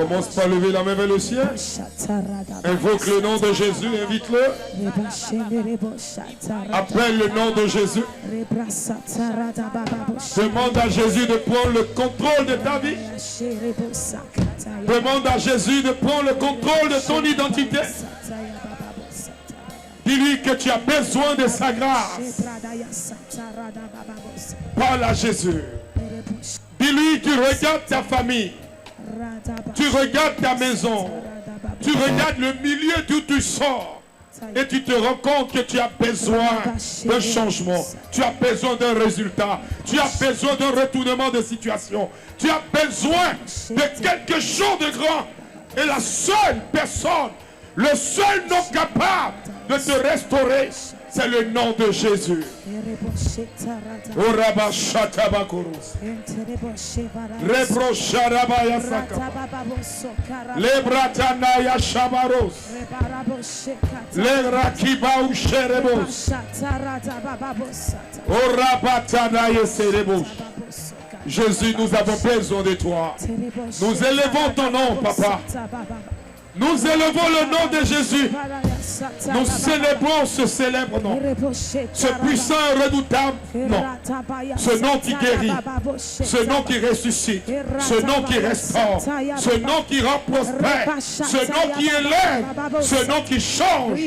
Commence par lever la main vers le ciel. Invoque le nom de Jésus, invite-le. Appelle le nom de Jésus. Demande à Jésus de prendre le contrôle de ta vie. Demande à Jésus de prendre le contrôle de ton identité. Dis-lui que tu as besoin de sa grâce. Parle à Jésus. Dis-lui, tu regardes ta famille. Tu regardes ta maison. Tu regardes le milieu d'où tu sors. Et tu te rends compte que tu as besoin d'un changement. Tu as besoin d'un résultat. Tu as besoin d'un retournement de situation. Tu as besoin de quelque chose de grand. Et la seule personne, le seul nom capable de te restaurer, c'est le nom de Jésus. Jésus, nous avons besoin de toi. Nous élevons ton nom, Papa. Nous élevons le nom de Jésus. Nous célébrons ce célèbre nom. Ce puissant et redoutable nom. Ce nom qui guérit. Ce nom qui ressuscite. Ce nom qui restaure. Ce nom qui rend prospère. Ce nom qui élève. Ce nom qui change.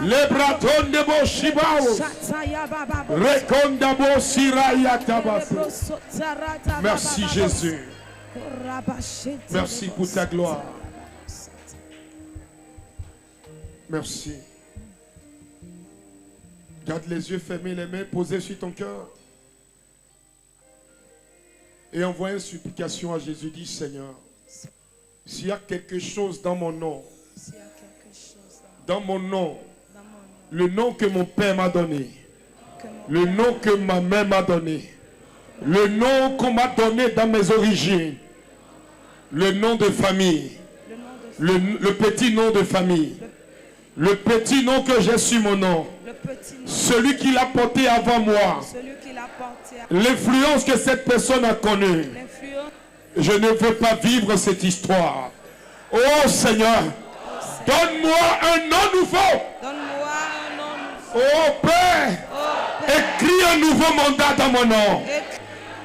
Le braton de Boshibao. Rekondabo Siraya Tabas. Merci Jésus. Merci pour ta gloire. Merci. Garde les yeux fermés, les mains posées sur ton cœur. Et envoie une supplication à Jésus. Dis Seigneur, s'il y a quelque chose dans mon nom, le nom que mon Père m'a donné, le nom que ma mère m'a donné, le nom qu'on m'a donné dans mes origines, le nom de famille, le petit nom de famille, le petit nom que j'ai sur mon nom, celui qui l'a porté avant moi, l'influence que cette personne a connue. Je ne veux pas vivre cette histoire. Oh Seigneur, donne-moi un nom nouveau. Oh Père, écris un nouveau mandat dans mon nom.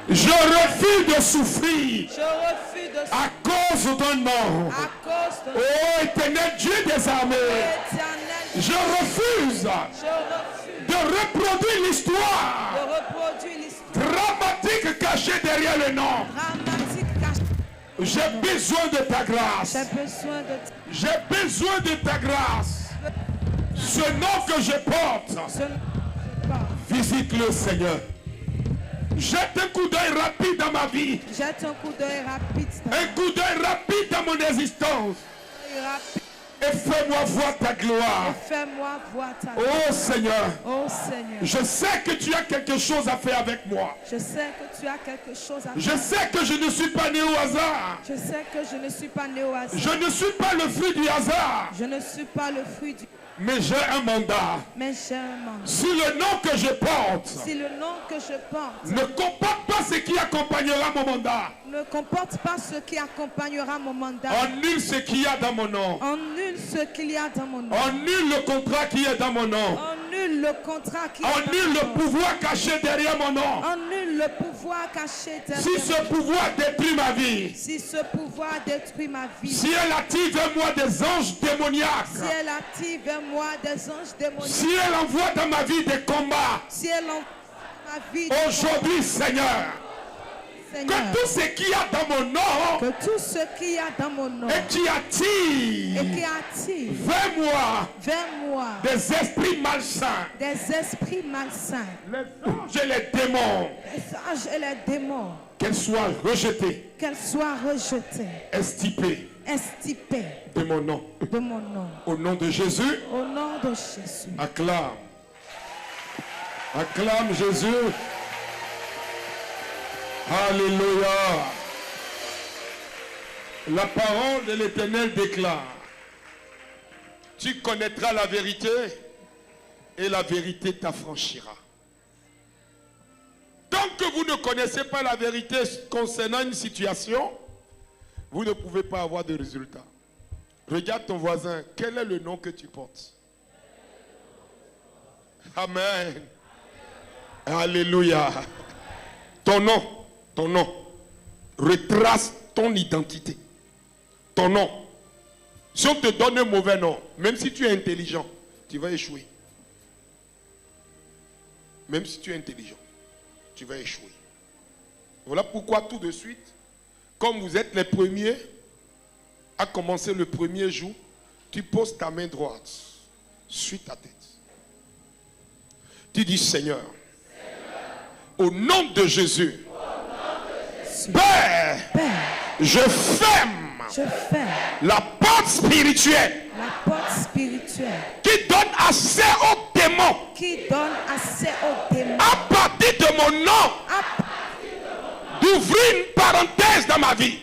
Je refuse de souffrir à cause d'un nom. Oh éternel Dieu des armées, je refuse de reproduire l'histoire dramatique cachée derrière le nom. J'ai besoin de ta grâce. J'ai besoin de ta grâce. Ce nom que je porte, visite-le Seigneur. Jette un coup d'œil rapide dans ma vie. Un coup d'œil rapide dans mon existence. Et fais-moi voir ta gloire. Oh Seigneur. Je sais que tu as quelque chose à faire avec moi. Je sais que je ne suis pas né au hasard. Je ne suis pas le fruit du hasard. Mais j'ai un mandat. Si le nom que je porte ne comporte pas ce qui accompagnera mon mandat, annule ce qu'il y a dans mon nom. Annule le contrat qui est dans mon nom. Annule le pouvoir caché derrière mon nom. Si ce pouvoir détruit ma vie, si elle active en moi des anges démoniaques, si elle envoie dans ma vie des combats, aujourd'hui Seigneur, que tout ce qu'il y a dans mon nom, et qui attire vers moi des esprits malsains, les anges et les démons, qu'elles soient rejetées, estipées de mon nom. Au nom de Jésus, acclame Jésus. Alléluia. La parole de l'Éternel déclare: tu connaîtras la vérité et la vérité t'affranchira. Tant que vous ne connaissez pas la vérité concernant une situation, vous ne pouvez pas avoir de résultat. Regarde ton voisin, quel est le nom que tu portes? Amen. Alléluia. Ton nom, retrace ton identité. Ton nom. Si on te donne un mauvais nom, même si tu es intelligent, tu vas échouer. Même si tu es intelligent, tu vas échouer. Voilà pourquoi tout de suite, comme vous êtes les premiers à commencer le premier jour, tu poses ta main droite sur ta tête. Tu dis Seigneur, au nom de Jésus, Père, je ferme la porte spirituelle qui donne accès aux démons. À partir de mon nom, d'ouvrir une parenthèse dans ma vie.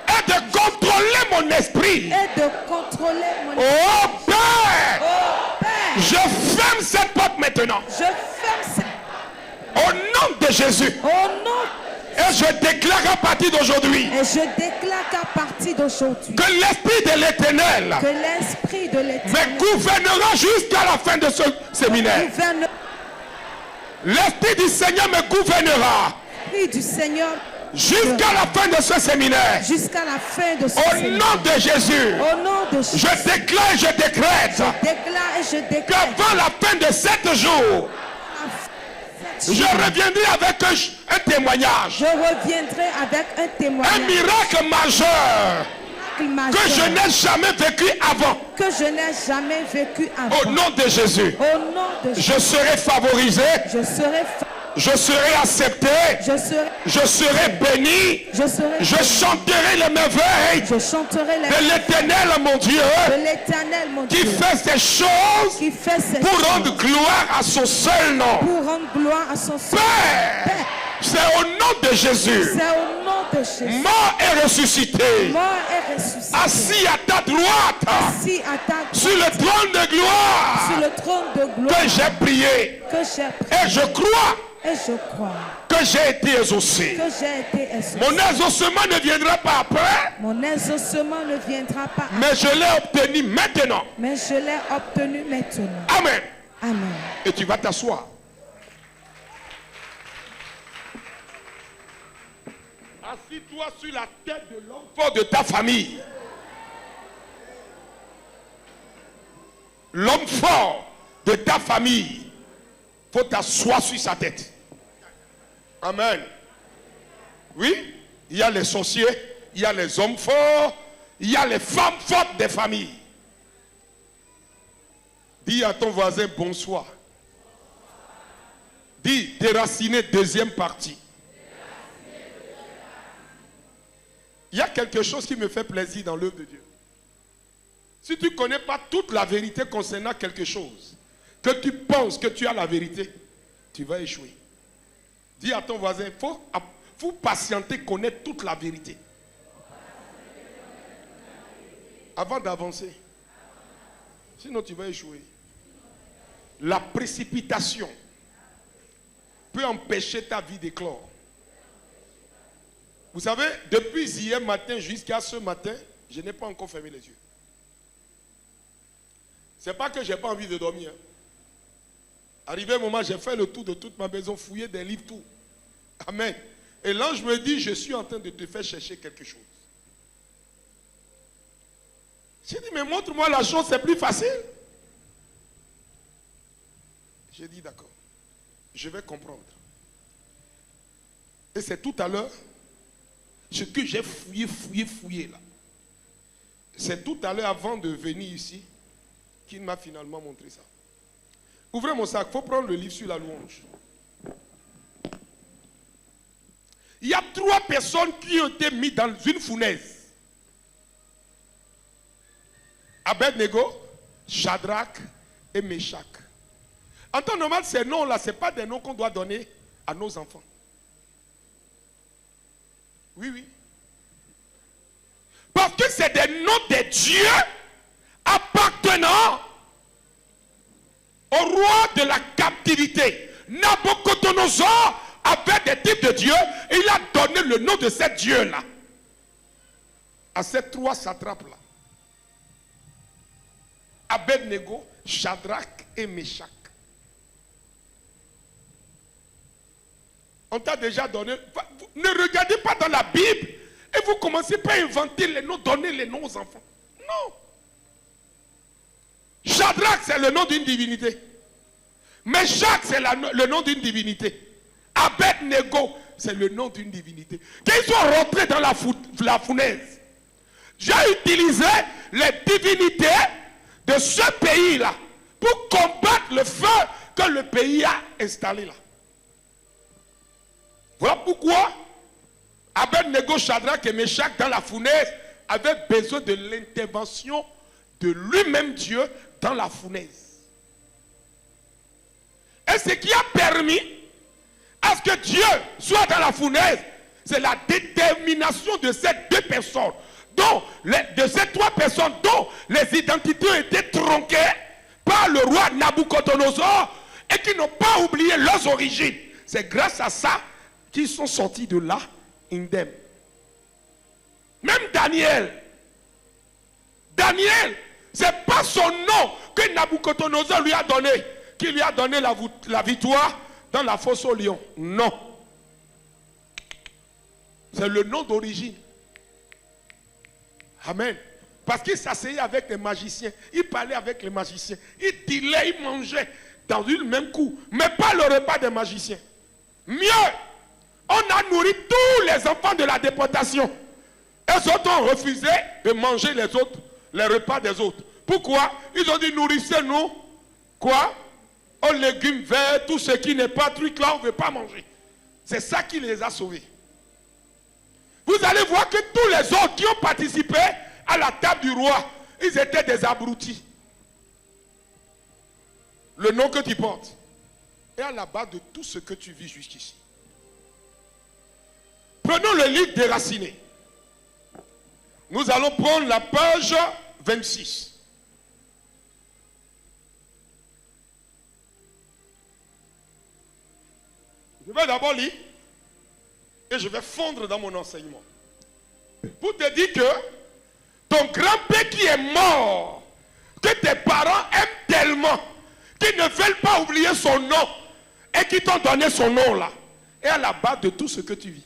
Et de contrôler mon esprit. Oh Père, je ferme cette porte maintenant. Au nom de Jésus. Et je déclare à partir d'aujourd'hui que l'Esprit de l'Éternel me gouvernera jusqu'à la fin de ce séminaire. L'Esprit du Seigneur me gouvernera jusqu'à la fin de ce séminaire. Au nom de Jésus, je déclare et je décrète qu'avant la fin de 7 jours, je reviendrai avec un témoignage. Un miracle majeur que je n'ai jamais vécu avant. Au nom de Jésus, je serai favorisé. Je serai accepté. Je serai béni. Je chanterai les merveilles de l'Éternel, mon Dieu, qui fait ces choses pour rendre gloire à son seul nom. Père, c'est au nom de Jésus, mort et ressuscité, assis à ta droite, sur le trône de gloire, que j'ai prié. Et je crois que j'ai été exaucé. Mon exaucement ne viendra pas après. Mais je l'ai obtenu maintenant. Amen. Et tu vas t'asseoir. Assis-toi sur la tête de l'homme fort de ta famille. L'homme fort de ta famille. Il faut t'asseoir sur sa tête. Amen. Oui, il y a les sorciers, il y a les hommes forts, il y a les femmes fortes des familles. Dis à ton voisin bonsoir. Dis déraciné, deuxième partie. Il y a quelque chose qui me fait plaisir dans l'œuvre de Dieu. Si tu ne connais pas toute la vérité concernant quelque chose, que tu penses que tu as la vérité, tu vas échouer. Dis à ton voisin, il faut patienter, connaître toute la vérité avant d'avancer. Sinon, tu vas échouer. La précipitation peut empêcher ta vie d'éclore. Vous savez, depuis hier matin jusqu'à ce matin, je n'ai pas encore fermé les yeux. Ce n'est pas que je n'ai pas envie de dormir. Arrivé un moment, j'ai fait le tour de toute ma maison, fouillé des livres, tout. Amen. Et l'ange me dit, je suis en train de te faire chercher quelque chose. J'ai dit, mais montre-moi la chose, c'est plus facile. J'ai dit, d'accord, je vais comprendre. Et c'est tout à l'heure, ce que j'ai fouillé là. C'est tout à l'heure, avant de venir ici, qu'il m'a finalement montré ça. Ouvrez mon sac, il faut prendre le livre sur la louange. Il y a 3 personnes qui ont été mises dans une fournaise. Abednego, Shadrach et Meshach. En temps normal, ces noms-là, ce n'est pas des noms qu'on doit donner à nos enfants. Oui, oui. Parce que c'est des noms de Dieu appartenant au roi de la captivité. Nabucodonosor avait des types de dieux. Et il a donné le nom de ces dieux-là à ces trois satrapes-là. Abednego, Shadrach et Meshach. On t'a déjà donné. Ne regardez pas dans la Bible et vous commencez pas à inventer les noms, donner les noms aux enfants. Non. Shadrach, c'est le nom d'une divinité. Meshach, c'est le nom d'une divinité. Abednego, c'est le nom d'une divinité. Quand ils sont rentrés dans la fournaise, j'ai utilisé les divinités de ce pays-là pour combattre le feu que le pays a installé là. Voilà pourquoi Abednego, Shadrach et Meshach dans la fournaise avaient besoin de l'intervention de lui-même Dieu dans la fournaise. Et ce qui a permis à ce que Dieu soit dans la fournaise, c'est la détermination de ces deux personnes, de ces trois personnes dont les identités ont été tronquées par le roi Nabucodonosor et qui n'ont pas oublié leurs origines. C'est grâce à ça qu'ils sont sortis de là indemnes. Même Daniel, c'est pas son nom que Nabucodonosor lui a donné, qui lui a donné la victoire dans la fosse au lion. Non. C'est le nom d'origine. Amen. Parce qu'il s'asseyait avec les magiciens. Il parlait avec les magiciens. Il dealait, il mangeait dans le même coup. Mais pas le repas des magiciens. Mieux, on a nourri tous les enfants de la déportation. Les autres ont refusé de manger les repas des autres. Pourquoi? Ils ont dit, nourrissez-nous. Quoi? Aux légumes verts, tout ce qui n'est pas truc là, on ne veut pas manger. C'est ça qui les a sauvés. Vous allez voir que tous les autres qui ont participé à la table du roi, ils étaient des abrutis. Le nom que tu portes est à la base de tout ce que tu vis jusqu'ici. Prenons le livre déraciné. Nous allons prendre la page 26. Je vais d'abord lire et je vais fondre dans mon enseignement. Pour te dire que ton grand-père qui est mort, que tes parents aiment tellement, qu'ils ne veulent pas oublier son nom et qui t'ont donné son nom là, est à la base de tout ce que tu vis.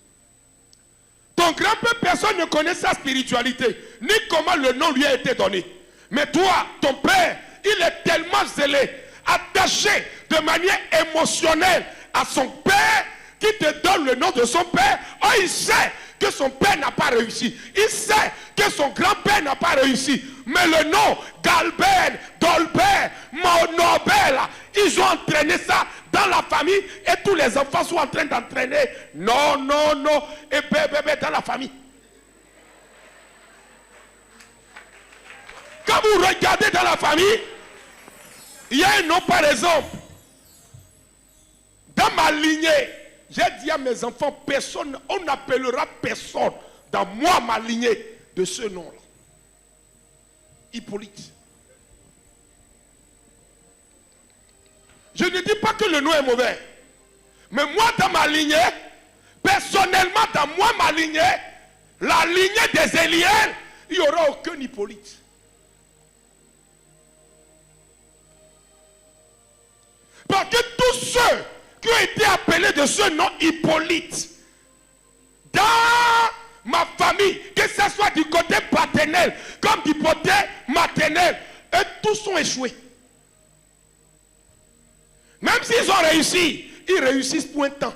Ton grand-père, personne ne connaît sa spiritualité, ni comment le nom lui a été donné. Mais toi, ton père, il est tellement zélé, attaché de manière émotionnelle à son père, qui te donne le nom de son père. Oh, il sait que son père n'a pas réussi. Il sait que son grand-père n'a pas réussi. Mais le nom Galben, Dolbert, Monobel, ils ont entraîné ça dans la famille et tous les enfants sont en train d'entraîner. Non, non, non. Et bébé dans la famille. Quand vous regardez dans la famille, il y a un nom par exemple. Dans ma lignée, j'ai dit à mes enfants, personne, on n'appellera personne dans moi, ma lignée, de ce nom-là. Hippolyte. Je ne dis pas que le nom est mauvais. Mais moi, dans ma lignée, personnellement, dans moi, ma lignée, la lignée des Éliel, il n'y aura aucun Hippolyte. Parce que tous ceux qui ont été appelés de ce nom Hippolyte, dans ma famille, que ce soit du côté paternel comme du côté maternel, eux tous ont échoué. Même s'ils ont réussi, ils réussissent pour un temps.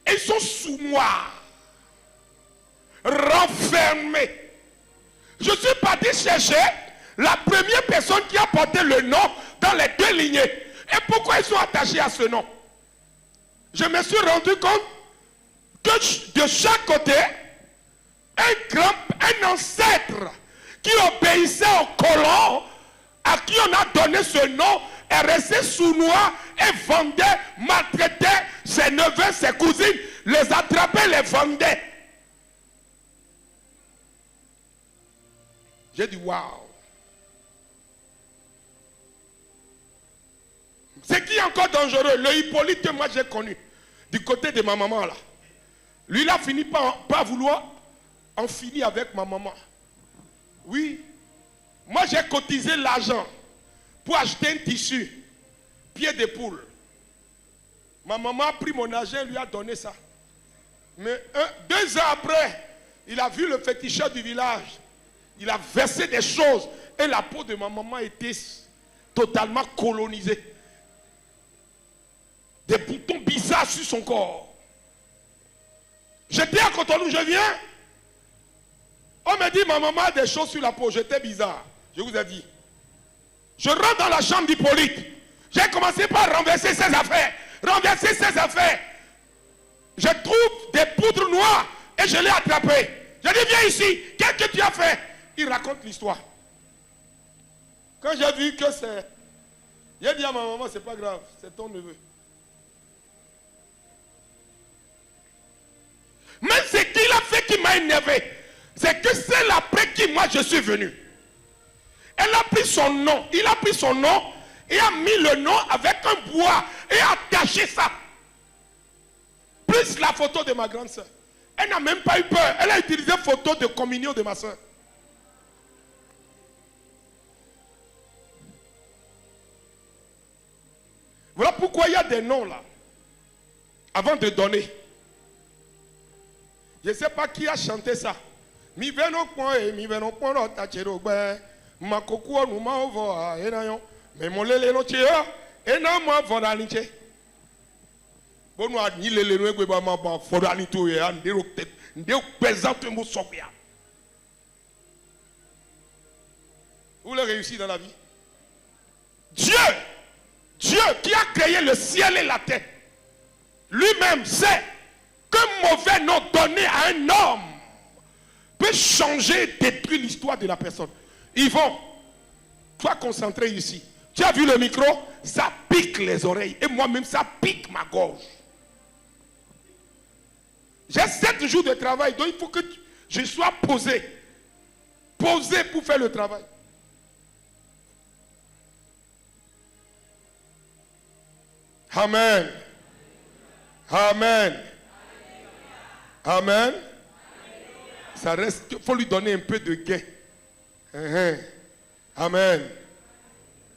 Ils sont sous moi, renfermés. Je suis parti chercher la première personne qui a porté le nom dans les deux lignées. Et pourquoi ils sont attachés à ce nom? Je me suis rendu compte que de chaque côté, un ancêtre qui obéissait au colon, à qui on a donné ce nom, est resté sournois et vendait, maltraitait ses neveux, ses cousines, les attrapait, les vendait. J'ai dit waouh. Ce qui est encore dangereux, le Hippolyte que moi j'ai connu, du côté de ma maman là, lui il a fini par vouloir en finir avec ma maman. Oui, moi j'ai cotisé l'argent pour acheter un tissu, pied de poule. Ma maman a pris mon argent et lui a donné ça. Mais 2 ans après, il a vu le féticheur du village. Il a versé des choses et la peau de ma maman était totalement colonisée. Des boutons bizarres sur son corps. J'étais à Cotonou, je viens. On me dit, ma maman a des choses sur la peau. J'étais bizarre. Je vous ai dit. Je rentre dans la chambre d'Hippolyte. J'ai commencé par renverser ses affaires. Renverser ses affaires. Je trouve des poudres noires et je l'ai attrapé. Je dis, viens ici. Qu'est-ce que tu as fait? Il raconte l'histoire. Quand j'ai vu que c'est... J'ai dit à ma maman, c'est pas grave, c'est ton neveu. Mais ce qu'il a fait qui m'a énervé, c'est que c'est après qui moi je suis venu. Elle a pris son nom, il a pris son nom et a mis le nom avec un bois et a attaché ça. Plus la photo de ma grande soeur. Elle n'a même pas eu peur. Elle a utilisé photo de communion de ma soeur. Voilà pourquoi il y a des noms là. Avant de donner. Je ne sais pas qui a chanté ça. Mi veno point et mi veno point no tachero be. Ma koku onu ma ovo a enayon. Me molele no chea. Ena ma vodalinche. Bonu a ni lele no egbe ba ma ba fodalinto e a ndero ndeo présente mo sokya. Vous voulez réussir dans la vie? Dieu qui a créé le ciel et la terre, lui-même sait qu'un mauvais nom donné à un homme peut changer et détruire l'histoire de la personne. Yvon, sois concentré ici. Tu as vu le micro? Ça pique les oreilles. Et moi-même, ça pique ma gorge. J'ai 7 jours de travail, donc il faut que je sois posé. Posé pour faire le travail. Amen. Amen. Amen. Ça reste, il faut lui donner un peu de gain. Amen.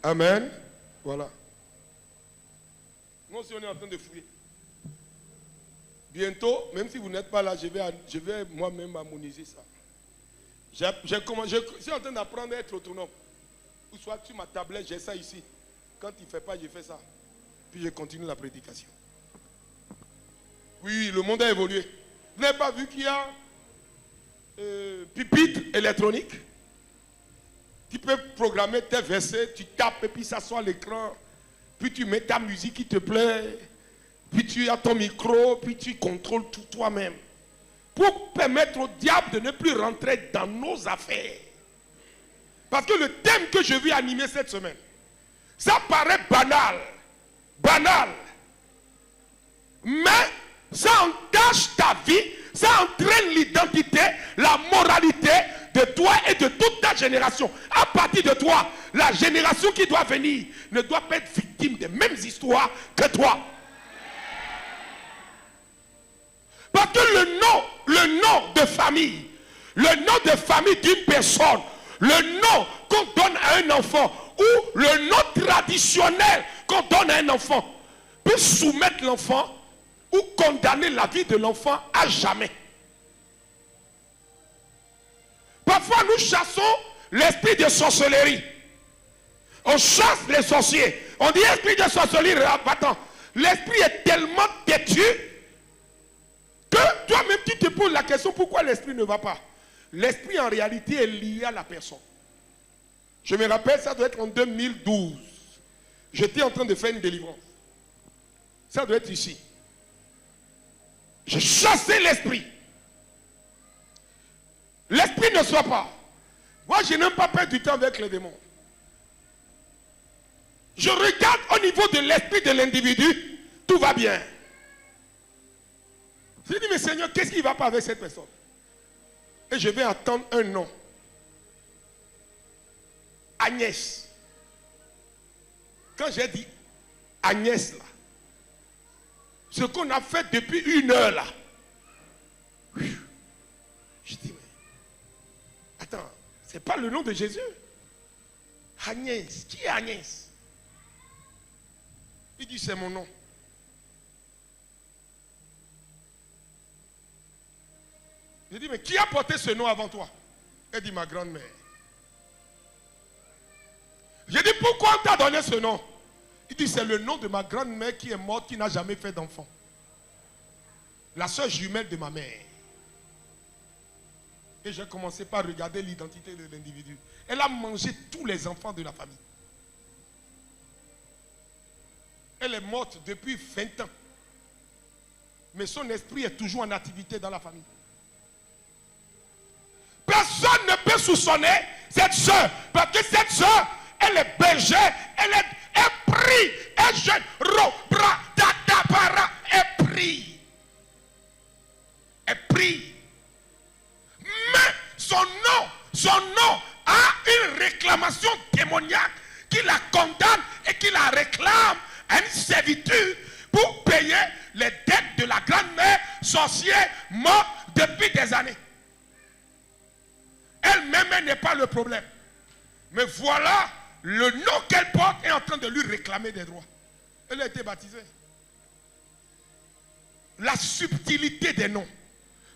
Amen. Voilà. Nous aussi on est en train de fouiller. Bientôt, même si vous n'êtes pas là, je vais moi-même harmoniser ça. Je suis en train d'apprendre à être autonome. Ou soit sur ma tablette, j'ai ça ici. Quand il ne fait pas, je fais ça. Puis je continue la prédication. Oui, le monde a évolué. Vous n'avez pas vu qu'il y a pupitre électronique? Tu peux programmer tes versets, tu tapes et puis ça sort à l'écran. Puis tu mets ta musique qui te plaît. Puis tu as ton micro, puis tu contrôles tout toi-même. Pour permettre au diable de ne plus rentrer dans nos affaires. Parce que le thème que je vais animer cette semaine, ça paraît banal. Banal. Mais ça entache ta vie, ça entraîne l'identité, la moralité de toi et de toute ta génération. À partir de toi, la génération qui doit venir ne doit pas être victime des mêmes histoires que toi. Parce que le nom de famille, le nom de famille d'une personne, le nom qu'on donne à un enfant ou le nom traditionnel qu'on donne à un enfant peut soumettre l'enfant ou condamner la vie de l'enfant à jamais. Parfois nous chassons l'esprit de sorcellerie. On chasse les sorciers. On dit esprit de sorcellerie rabattant. L'esprit est tellement têtu que toi-même tu te poses la question pourquoi l'esprit ne va pas. L'esprit en réalité est lié à la personne. Je me rappelle, ça doit être en 2012. J'étais en train de faire une délivrance. Ça doit être ici. J'ai chassé l'esprit. L'esprit ne soit pas. Moi, je n'aime pas perdre du temps avec les démons. Je regarde au niveau de l'esprit de l'individu, tout va bien. Je dis, mais Seigneur, qu'est-ce qui ne va pas avec cette personne? Et je vais attendre un nom. Agnès. Quand j'ai dit Agnès là. Ce qu'on a fait depuis 1 heure là. Je dis, mais attends, c'est pas le nom de Jésus. Agnès, qui est Agnès? Il dit, c'est mon nom. Je dis, mais qui a porté ce nom avant toi? Elle dit, ma grand-mère. Je dis, pourquoi on t'a donné ce nom? Il dit, c'est le nom de ma grand-mère qui est morte, qui n'a jamais fait d'enfant. La soeur jumelle de ma mère. Et j'ai commencé par regarder l'identité de l'individu. Elle a mangé tous les enfants de la famille. Elle est morte depuis 20 ans. Mais son esprit est toujours en activité dans la famille. Personne ne peut soupçonner cette soeur. Parce que cette soeur, elle est bergère, elle est prie, elle jeune, elle prie. Elle prie. Mais son nom a une réclamation démoniaque qui la condamne et qui la réclame à une servitude pour payer les dettes de la grand-mère sorcière morte depuis des années. Elle-même n'est pas le problème. Mais voilà, le nom qu'elle porte est en train de lui réclamer des droits. Elle a été baptisée. La subtilité des noms.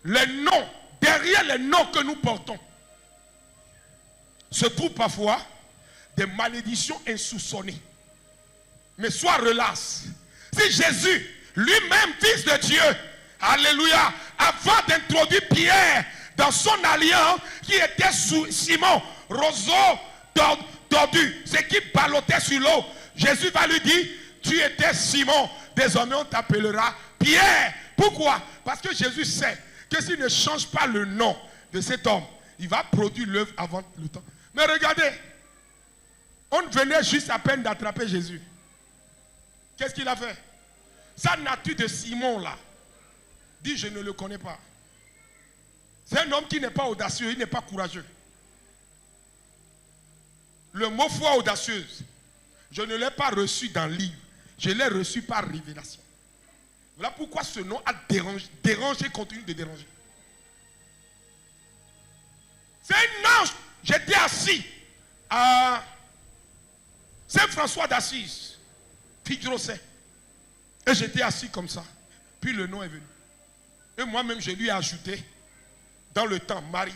Les noms, derrière les noms que nous portons, se trouvent parfois des malédictions insoupçonnées. Mais sois relax. Si Jésus, lui-même, fils de Dieu, alléluia, avant d'introduire Pierre dans son alliance, qui était sous Simon, roseau tordu, ce qui ballottait sur l'eau, Jésus va lui dire, tu étais Simon, désormais on t'appellera Pierre. Pourquoi? Parce que Jésus sait que s'il ne change pas le nom de cet homme, il va produire l'œuvre avant le temps. Mais regardez, on venait juste à peine d'attraper Jésus. Qu'est-ce qu'il a fait? Sa nature de Simon là, dit je ne le connais pas. C'est un homme qui n'est pas audacieux, il n'est pas courageux. Le mot foi audacieuse, je ne l'ai pas reçu dans le livre, je l'ai reçu par révélation. Voilà pourquoi ce nom a dérangé, continue de déranger. C'est un ange. J'étais assis à Saint-François d'Assise, Figueroa. Et j'étais assis comme ça. Puis le nom est venu. Et moi-même, je lui ai ajouté dans le temps Marie.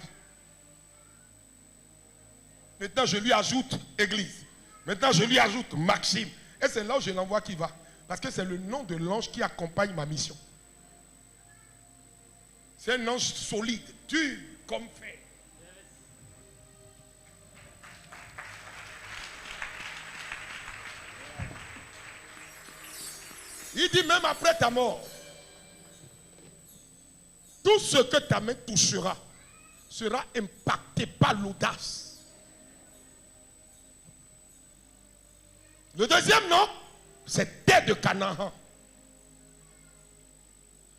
Maintenant, je lui ajoute Église. Maintenant, je lui ajoute Maxime. Et c'est là où je l'envoie qui va. Parce que c'est le nom de l'ange qui accompagne ma mission. C'est un ange solide, dur comme fer. Il dit même après ta mort, tout ce que ta main touchera sera impacté par l'audace. Le deuxième nom, c'est terre de Canaan.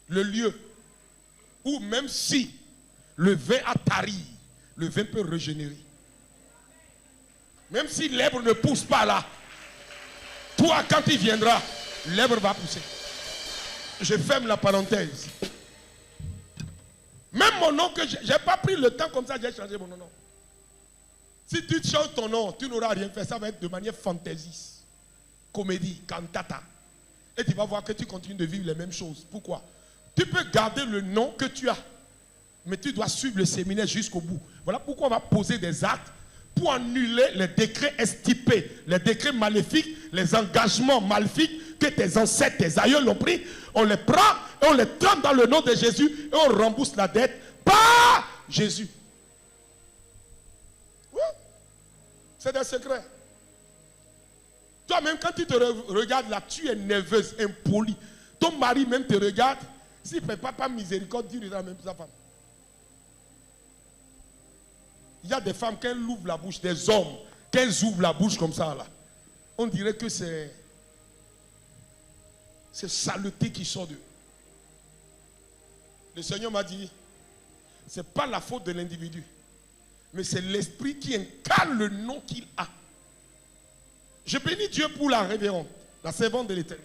Le lieu où même si le vin a tari, le vin peut régénérer. Même si l'herbe ne pousse pas là, toi quand il viendra, l'herbe va pousser. Je ferme la parenthèse. Même mon nom que j'ai pas pris le temps comme ça, j'ai changé mon nom. Si tu changes ton nom, tu n'auras rien fait. Ça va être de manière fantaisiste. Comédie, cantata. Et tu vas voir que tu continues de vivre les mêmes choses. Pourquoi? Tu peux garder le nom que tu as, mais tu dois suivre le séminaire jusqu'au bout. Voilà pourquoi on va poser des actes pour annuler les décrets estipés, les décrets maléfiques, les engagements maléfiques que tes ancêtres, tes aïeux l'ont pris. On les prend et on les trempe dans le nom de Jésus et on rembourse la dette par Jésus. Oui, c'est des secrets. Toi-même, quand tu te regardes là, tu es nerveuse, impolie. Ton mari même te regarde. S'il ne fait pas miséricorde, dis à même sa femme. Il y a des femmes, quand elles ouvrent la bouche, des hommes, quand elles ouvrent la bouche comme ça, là, on dirait que c'est saleté qui sort d'eux. Le Seigneur m'a dit, ce n'est pas la faute de l'individu, mais c'est l'esprit qui incarne le nom qu'il a. Je bénis Dieu pour la révérende. La servante de l'Éternel.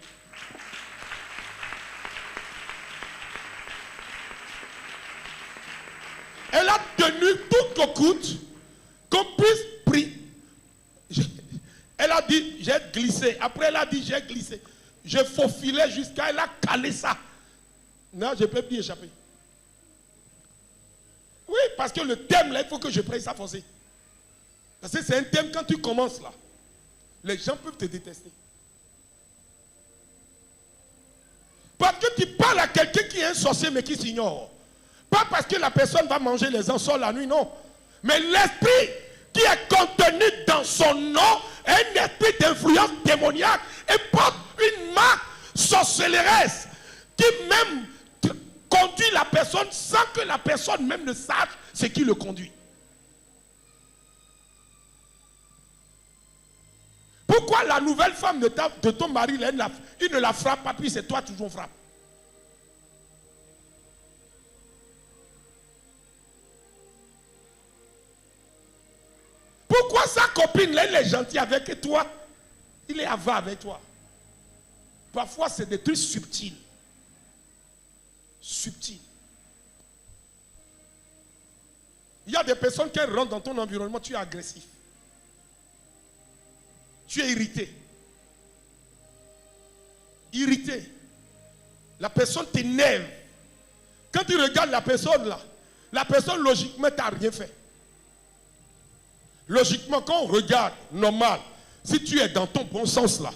Elle a tenu tout au coûte qu'on puisse prier. Elle a dit, j'ai glissé. Après, elle a dit, j'ai glissé. Je faufilais jusqu'à elle a calé ça. Non, je ne peux plus échapper. Oui, parce que le thème, là, il faut que je prenne ça forcé. Parce que c'est un thème, quand tu commences là, les gens peuvent te détester. Parce que tu parles à quelqu'un qui est un sorcier mais qui s'ignore. Pas parce que la personne va manger les ensorts la nuit, non. Mais l'esprit qui est contenu dans son nom est un esprit d'influence démoniaque et porte une marque sorcelleresse qui même conduit la personne sans que la personne même ne sache ce qui le conduit. Pourquoi la nouvelle femme de ton mari, il ne la frappe pas, puis c'est toi toujours frappe? Pourquoi sa copine, là, il est gentil avec toi, il est avare avec toi? Parfois, c'est des trucs subtils. Subtils. Il y a des personnes qui rentrent dans ton environnement, tu es agressif. Tu es irrité. Irrité. La personne t'énerve. Quand tu regardes la personne logiquement t'a rien fait. Logiquement, quand on regarde, normal, si tu es dans ton bon sens là,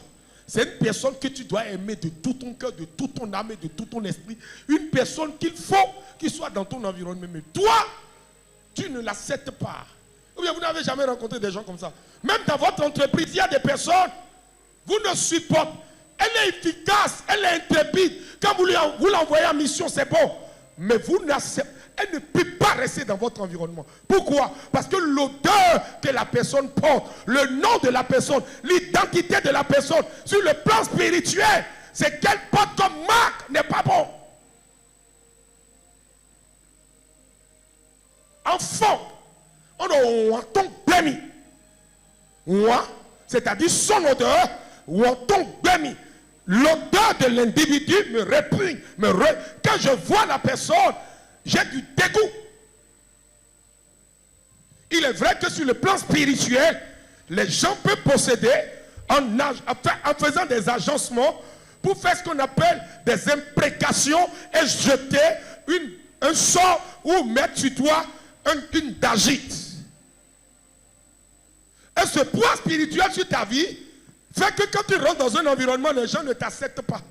c'est une personne que tu dois aimer de tout ton cœur, de toute ton âme et de tout ton esprit. Une personne qu'il faut qu'il soit dans ton environnement. Mais toi, tu ne l'acceptes pas. Ou bien vous n'avez jamais rencontré des gens comme ça. Même dans votre entreprise, il y a des personnes, vous ne supportez. Elle est efficace, elle est intrépide. Quand vous l'envoyez en mission, c'est bon. Mais vous n'acceptez. Elle ne peut pas rester dans votre environnement. Pourquoi? Parce que l'odeur que la personne porte, le nom de la personne, l'identité de la personne, sur le plan spirituel, c'est qu'elle porte comme marque n'est pas bon. Enfant, on entend béni. C'est-à-dire son odeur, ou entend béni. L'odeur de l'individu me répugne. Quand je vois la personne, j'ai du dégoût. Il est vrai que sur le plan spirituel, les gens peuvent posséder en faisant des agencements pour faire ce qu'on appelle des imprécations et jeter un sort ou mettre sur toi une dagite. Et ce poids spirituel sur ta vie fait que quand tu rentres dans un environnement, les gens ne t'acceptent pas.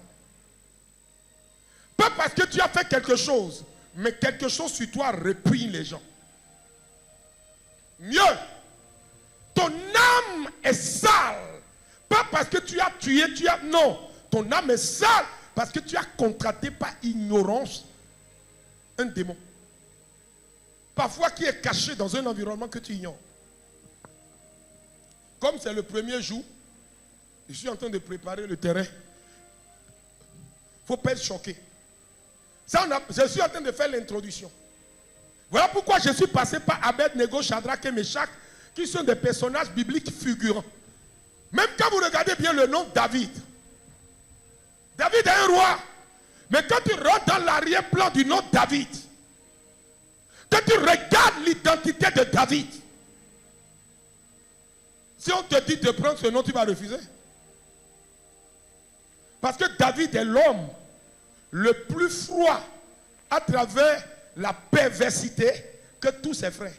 Pas parce que tu as fait quelque chose, mais quelque chose sur toi répugne les gens. Mieux, ton âme est sale. Pas parce que tu as tué, non. Ton âme est sale parce que tu as contracté par ignorance un démon. Parfois qui est caché dans un environnement que tu ignores. Comme c'est le premier jour, je suis en train de préparer le terrain. Il ne faut pas être choqué. Je suis en train de faire l'introduction. Voilà pourquoi je suis passé par Abed-Nego, Shadrach et Meshach, qui sont des personnages bibliques figurants. Même quand vous regardez bien le nom David. David est un roi. Mais quand tu rentres dans l'arrière-plan du nom David, quand tu regardes l'identité de David, si on te dit de prendre ce nom, tu vas refuser. Parce que David est l'homme le plus froid à travers la perversité que tous ses frères.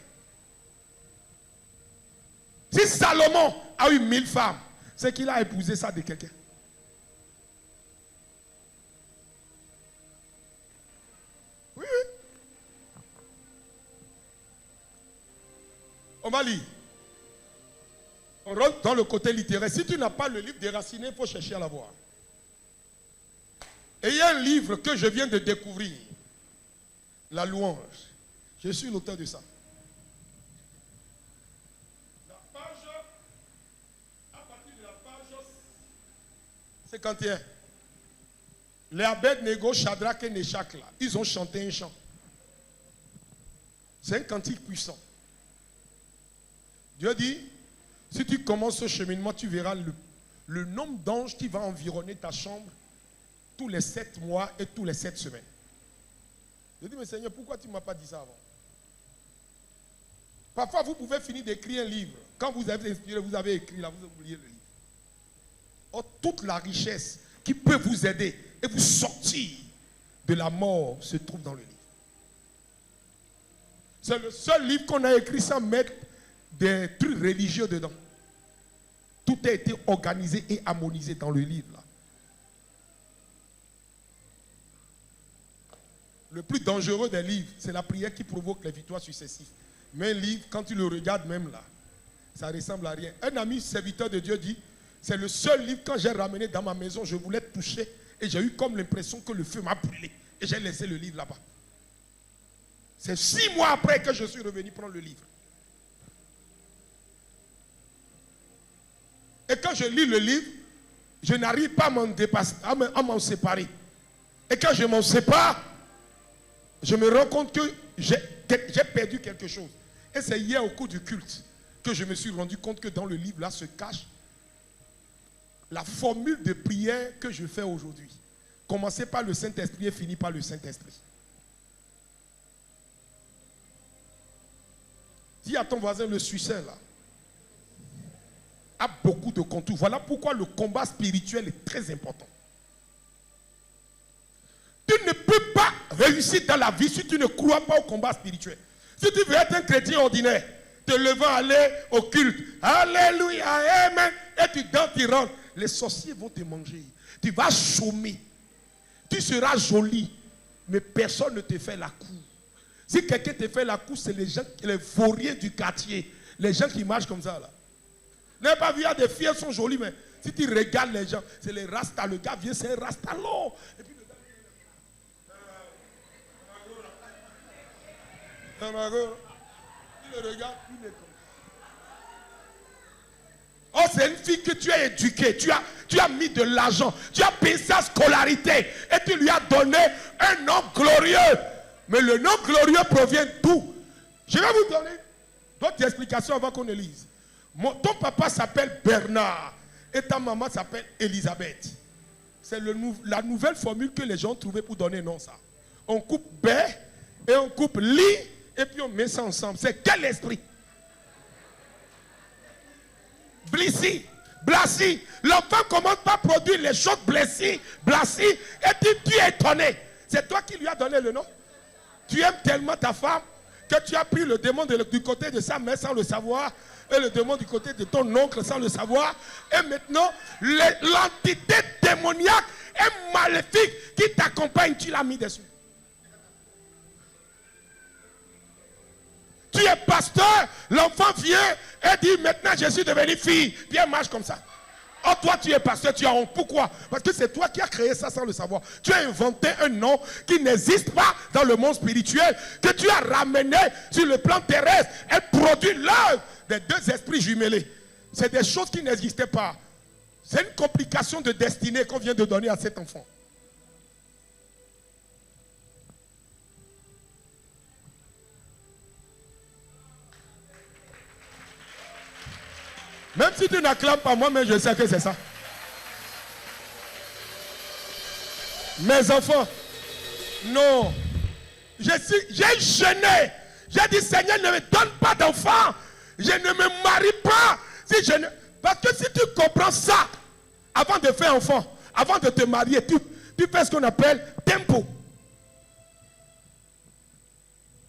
Si Salomon a eu 1000 femmes, c'est qu'il a épousé ça de quelqu'un. Oui, oui. On va lire. On rentre dans le côté littéraire. Si tu n'as pas le livre déraciné, il faut chercher à l'avoir. Et il y a un livre que je viens de découvrir. La louange. Je suis l'auteur de ça. La page, à partir de la page 51. Les Abed-Nego, Shadrach et Meshach, là, ils ont chanté un chant. C'est un cantique puissant. Dieu dit, si tu commences ce cheminement, tu verras le nombre d'anges qui va environner ta chambre tous les 7 mois et tous les 7 semaines. Je dis, mais Seigneur, pourquoi tu ne m'as pas dit ça avant? Parfois, vous pouvez finir d'écrire un livre. Quand vous avez inspiré, vous avez écrit, là, vous oubliez le livre. Or, toute la richesse qui peut vous aider et vous sortir de la mort se trouve dans le livre. C'est le seul livre qu'on a écrit sans mettre des trucs religieux dedans. Tout a été organisé et harmonisé dans le livre, là. Le plus dangereux des livres, c'est la prière qui provoque les victoires successives. Mais un livre, quand tu le regardes même là, ça ressemble à rien. Un ami serviteur de Dieu dit, c'est le seul livre quand j'ai ramené dans ma maison, je voulais toucher et j'ai eu comme l'impression que le feu m'a brûlé. Et j'ai laissé le livre là-bas. C'est 6 mois après que je suis revenu prendre le livre. Et quand je lis le livre, je n'arrive pas à m'en séparer. Et quand je m'en sépare, je me rends compte que j'ai perdu quelque chose. Et c'est hier au cours du culte que je me suis rendu compte que dans le livre là se cache la formule de prière que je fais aujourd'hui. Commencer par le Saint-Esprit et finir par le Saint-Esprit. Dis à ton voisin, le succès là a beaucoup de contours. Voilà pourquoi le combat spirituel est très important. Tu ne peux pas réussir dans la vie si tu ne crois pas au combat spirituel. Si tu veux être un chrétien ordinaire, te levant, aller au culte, alléluia, amen, et tu danses, tu rentres, les sorciers vont te manger. Tu vas chômer. Tu seras joli, mais personne ne te fait la cour. Si quelqu'un te fait la cour, c'est les gens, les vauriens du quartier, les gens qui marchent comme ça là. Vous n'avez pas vu, il y a des filles, elles sont jolies, mais si tu regardes les gens, c'est les rastas. Le gars vient, c'est un rastalon. Et puis le gars il le regarde, il est comme ça. Oh, c'est une fille que tu as éduquée, tu as mis de l'argent, tu as payé sa scolarité et tu lui as donné un nom glorieux. Mais le nom glorieux provient d'où? Je vais vous donner d'autres explications avant qu'on ne lise. Ton papa s'appelle Bernard et ta maman s'appelle Elisabeth. C'est la nouvelle formule que les gens ont trouvée pour donner nom ça. On coupe B et on coupe Li et puis on met ça ensemble. C'est quel esprit? Blissi, Blassi. L'enfant commence par produire les choses Blessi, Blassi et tu es étonné. C'est toi qui lui as donné le nom. Tu aimes tellement ta femme que tu as pris le démon du côté de sa mère sans le savoir et le démon du côté de ton oncle sans le savoir. Et maintenant, l'entité démoniaque et maléfique qui t'accompagne, tu l'as mis dessus. Tu es pasteur, l'enfant vient et dit maintenant je suis devenu fille. Puis elle marche comme ça. Oh, toi tu es pasteur, tu as honte. Pourquoi? Parce que c'est toi qui as créé ça sans le savoir. Tu as inventé un nom qui n'existe pas dans le monde spirituel, que tu as ramené sur le plan terrestre. Elle produit l'œuvre des deux esprits jumelés. C'est des choses qui n'existaient pas. C'est une complication de destinée qu'on vient de donner à cet enfant. Même si tu n'acclames pas moi, mais je sais que c'est ça. Mes enfants, non. J'ai jeûné. J'ai dit, Seigneur, ne me donne pas d'enfants. Je ne me marie pas. Parce que si tu comprends ça, avant de faire enfant, avant de te marier, tu fais ce qu'on appelle tempo.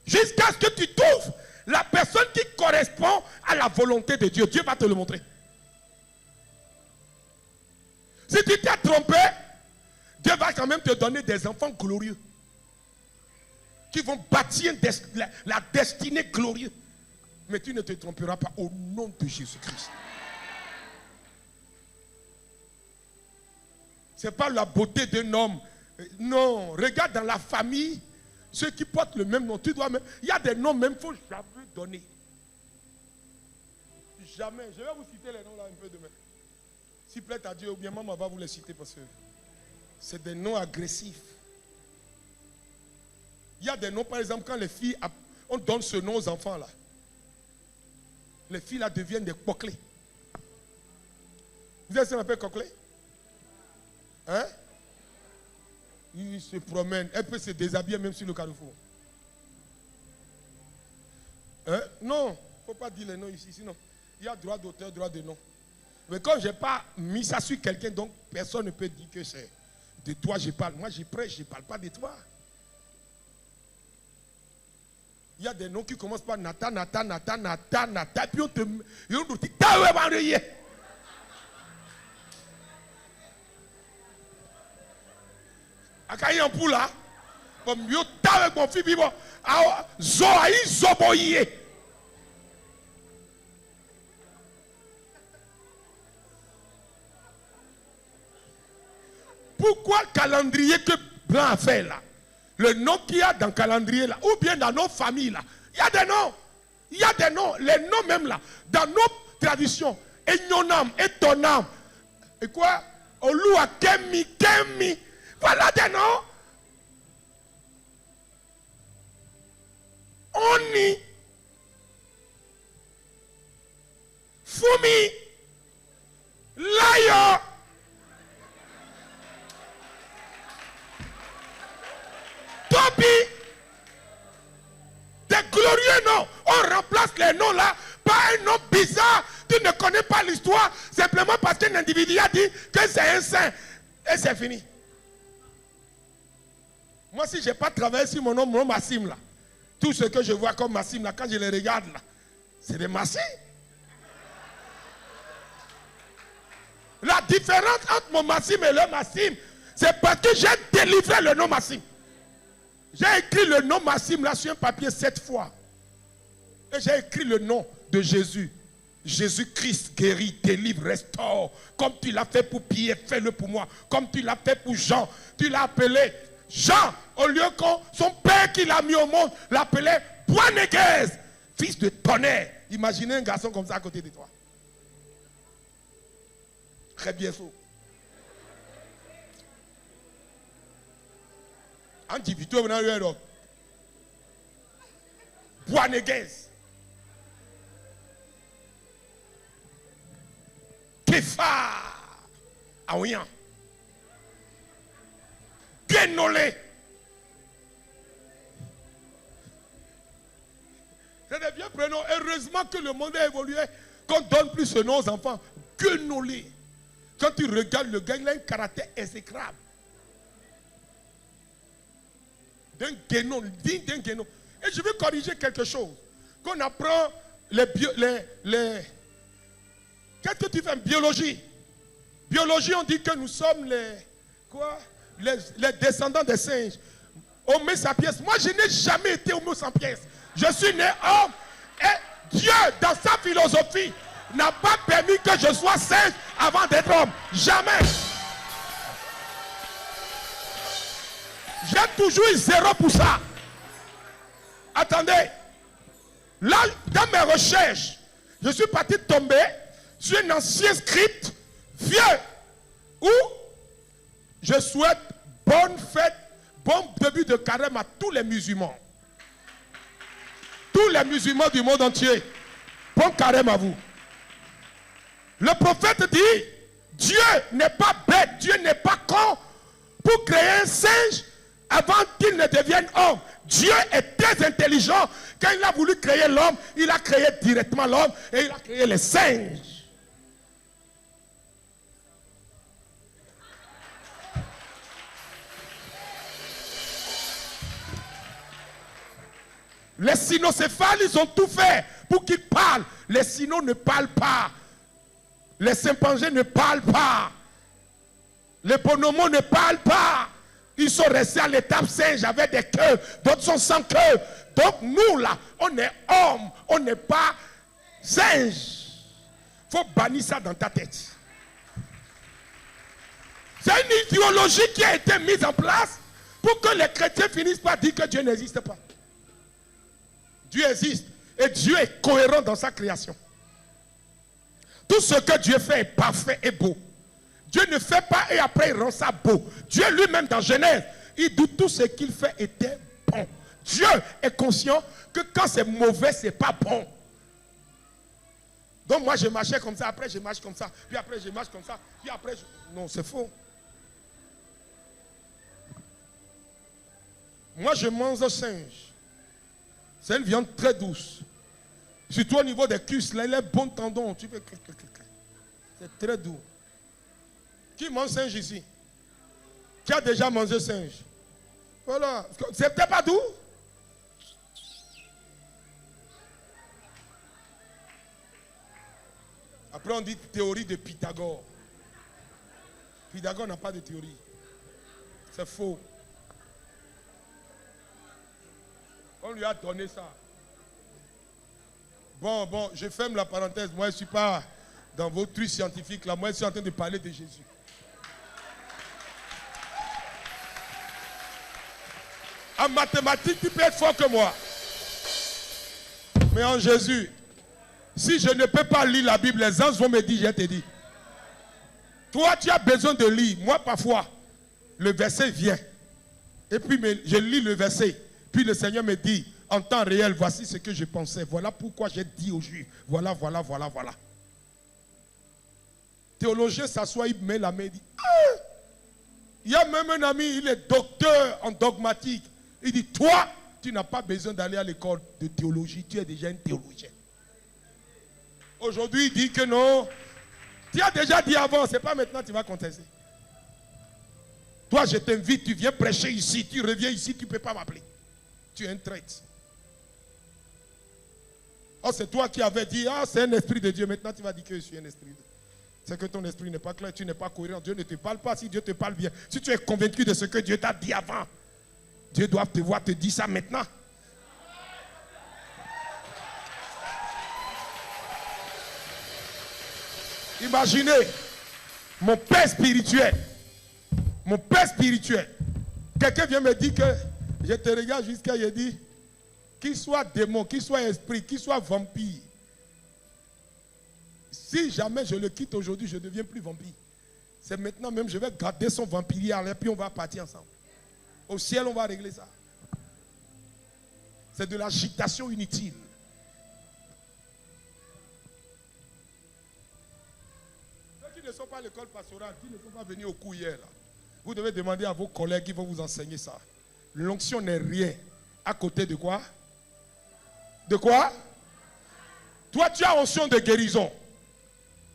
Jusqu'à ce que tu trouves la personne qui correspond à la volonté de Dieu. Dieu va te le montrer. Si tu t'es trompé, Dieu va quand même te donner des enfants glorieux. Qui vont bâtir la destinée glorieuse. Mais tu ne te tromperas pas au nom de Jésus-Christ. Ce n'est pas la beauté d'un homme. Non, regarde dans la famille. Ceux qui portent le même nom, tu dois même. Il y a des noms même qu'il ne faut jamais donner. Jamais. Je vais vous citer les noms là un peu demain. S'il plaît à Dieu, ou bien maman va vous les citer parce que c'est des noms agressifs. Il y a des noms, par exemple, quand les filles, on donne ce nom aux enfants là. Les filles là deviennent des poclés. Vous êtes un peu coquelin? Hein? Il se promène. Elle peut se déshabiller même sur le carrefour. Hein? Non, il ne faut pas dire les noms ici. Sinon, il y a droit d'auteur, droit de nom. Mais comme je n'ai pas mis ça sur quelqu'un, donc personne ne peut dire que c'est de toi je parle. Moi, je prêche, je ne parle pas de toi. Il y a des noms qui commencent par Nata, puis on te dit, Akayi en poula, comme yo ta avec mon fils vivant, zoaï zoboyé. Pourquoi le calendrier que Blanc a fait là? Le nom qu'il y a dans le calendrier là, ou bien dans nos familles là, il y a des noms. Il y a des noms, les noms même là, dans nos traditions. Et ton âme, et ton âme. Et quoi? Olua Kemi, Kemi. Voilà des noms. Oni. Fumi. Layo. Tobi. Des glorieux noms. On remplace les noms là par un nom bizarre. Tu ne connais pas l'histoire simplement parce qu'un individu a dit que c'est un saint. Et c'est fini. Moi, si je n'ai pas travaillé sur mon nom Massim là, tout ce que je vois comme Massim là, quand je les regarde là, c'est des Massim. La différence entre mon Massim et le Massim, c'est parce que j'ai délivré le nom Massim. J'ai écrit le nom Massim là sur un papier 7 fois. Et j'ai écrit le nom de Jésus. Jésus-Christ guérit, délivre, restaure. Comme tu l'as fait pour Pierre, fais-le pour moi. Comme tu l'as fait pour Jean, tu l'as appelé Jean, au lieu que son père qui l'a mis au monde l'appelait Boanéguez, fils de tonnerre. Imaginez un garçon comme ça à côté de toi. Très bien sûr. Individu, Boanéguez. Kefa. Aouyan. Guénolé. C'est des vieux prénoms. Heureusement que le monde a évolué, qu'on donne plus ce nom aux enfants. Guénolé. Quand tu regardes le gars, il a un caractère exécrable. D'un guénon, digne d'un guénon. Et je veux corriger quelque chose. Qu'on apprend Qu'est-ce que tu fais en biologie? Biologie, on dit que nous sommes les descendants des singes. Homo sapiens. Moi, je n'ai jamais été Homo sapiens. Je suis né homme. Et Dieu, dans sa philosophie, n'a pas permis que je sois singe avant d'être homme. Jamais. J'ai toujours eu 0 pour ça. Attendez. Là, dans mes recherches, je suis parti tomber sur un ancien script vieux où je souhaite bonne fête, bon début de carême à tous les musulmans. Tous les musulmans du monde entier. Bon carême à vous. Le prophète dit, Dieu n'est pas bête, Dieu n'est pas con pour créer un singe avant qu'il ne devienne homme. Dieu est très intelligent. Quand il a voulu créer l'homme, il a créé directement l'homme et il a créé les singes. Les cynocéphales, ils ont tout fait pour qu'ils parlent. Les cynos ne parlent pas. Les chimpanzés ne parlent pas. Les bonhomos ne parlent pas. Ils sont restés à l'étape singe avec des queues. D'autres sont sans queue. Donc nous là, on est hommes. On n'est pas singe. Il faut bannir ça dans ta tête. C'est une idéologie qui a été mise en place pour que les chrétiens finissent par dire que Dieu n'existe pas. Dieu existe et Dieu est cohérent dans sa création. Tout ce que Dieu fait est parfait et beau. Dieu ne fait pas et après il rend ça beau. Dieu lui-même dans Genèse, il dit tout ce qu'il fait était bon. Dieu est conscient que quand c'est mauvais, c'est pas bon. Donc moi je marchais comme ça, après je marche comme ça, puis après je marche comme ça, puis après je... Non, c'est faux. Moi je mange singe. C'est une viande très douce. Surtout au niveau des cuisses, là, il est bon tendon. Tu fais... C'est très doux. Qui mange singe ici? Qui a déjà mangé singe? Voilà. C'est peut-être pas doux? Après on dit théorie de Pythagore. Pythagore n'a pas de théorie. C'est faux. On lui a donné ça. Bon, je ferme la parenthèse. Moi, je ne suis pas dans vos trucs scientifiques là. Moi, je suis en train de parler de Jésus. En mathématiques, tu peux être fort que moi. Mais en Jésus, si je ne peux pas lire la Bible, les anges vont me dire, je t'ai dit. Toi, tu as besoin de lire. Moi, parfois, le verset vient. Et puis, je lis le verset. Puis le Seigneur me dit, en temps réel, voici ce que je pensais. Voilà pourquoi j'ai dit aux Juifs. Voilà. Théologien s'assoit, il met la main, il dit, ah! Il y a même un ami, il est docteur en dogmatique. Il dit, toi, tu n'as pas besoin d'aller à l'école de théologie. Tu es déjà un théologien. Aujourd'hui, il dit que non. Tu as déjà dit avant, c'est pas maintenant que tu vas contester. Toi, je t'invite, tu viens prêcher ici, tu reviens ici, tu ne peux pas m'appeler. Tu es un traître. Oh, c'est toi qui avais dit, ah, c'est un esprit de Dieu. Maintenant, tu vas dire que je suis un esprit de Dieu. C'est que ton esprit n'est pas clair, tu n'es pas cohérent. Dieu ne te parle pas si Dieu te parle bien. Si tu es convaincu de ce que Dieu t'a dit avant, Dieu doit te voir te dire ça maintenant. Imaginez, mon père spirituel, quelqu'un vient me dire que je te regarde jusqu'à, je dis, qu'il soit démon, qu'il soit esprit, qu'il soit vampire. Si jamais je le quitte aujourd'hui, je ne deviens plus vampire. C'est maintenant même, je vais garder son vampirial et puis on va partir ensemble. Au ciel, on va régler ça. C'est de l'agitation inutile. Ceux qui ne sont pas à l'école pastorale, qui ne sont pas venus au cours hier, là, vous devez demander à vos collègues qui vont vous enseigner ça. L'onction n'est rien. À côté de quoi? De quoi? Toi, tu as onction de guérison.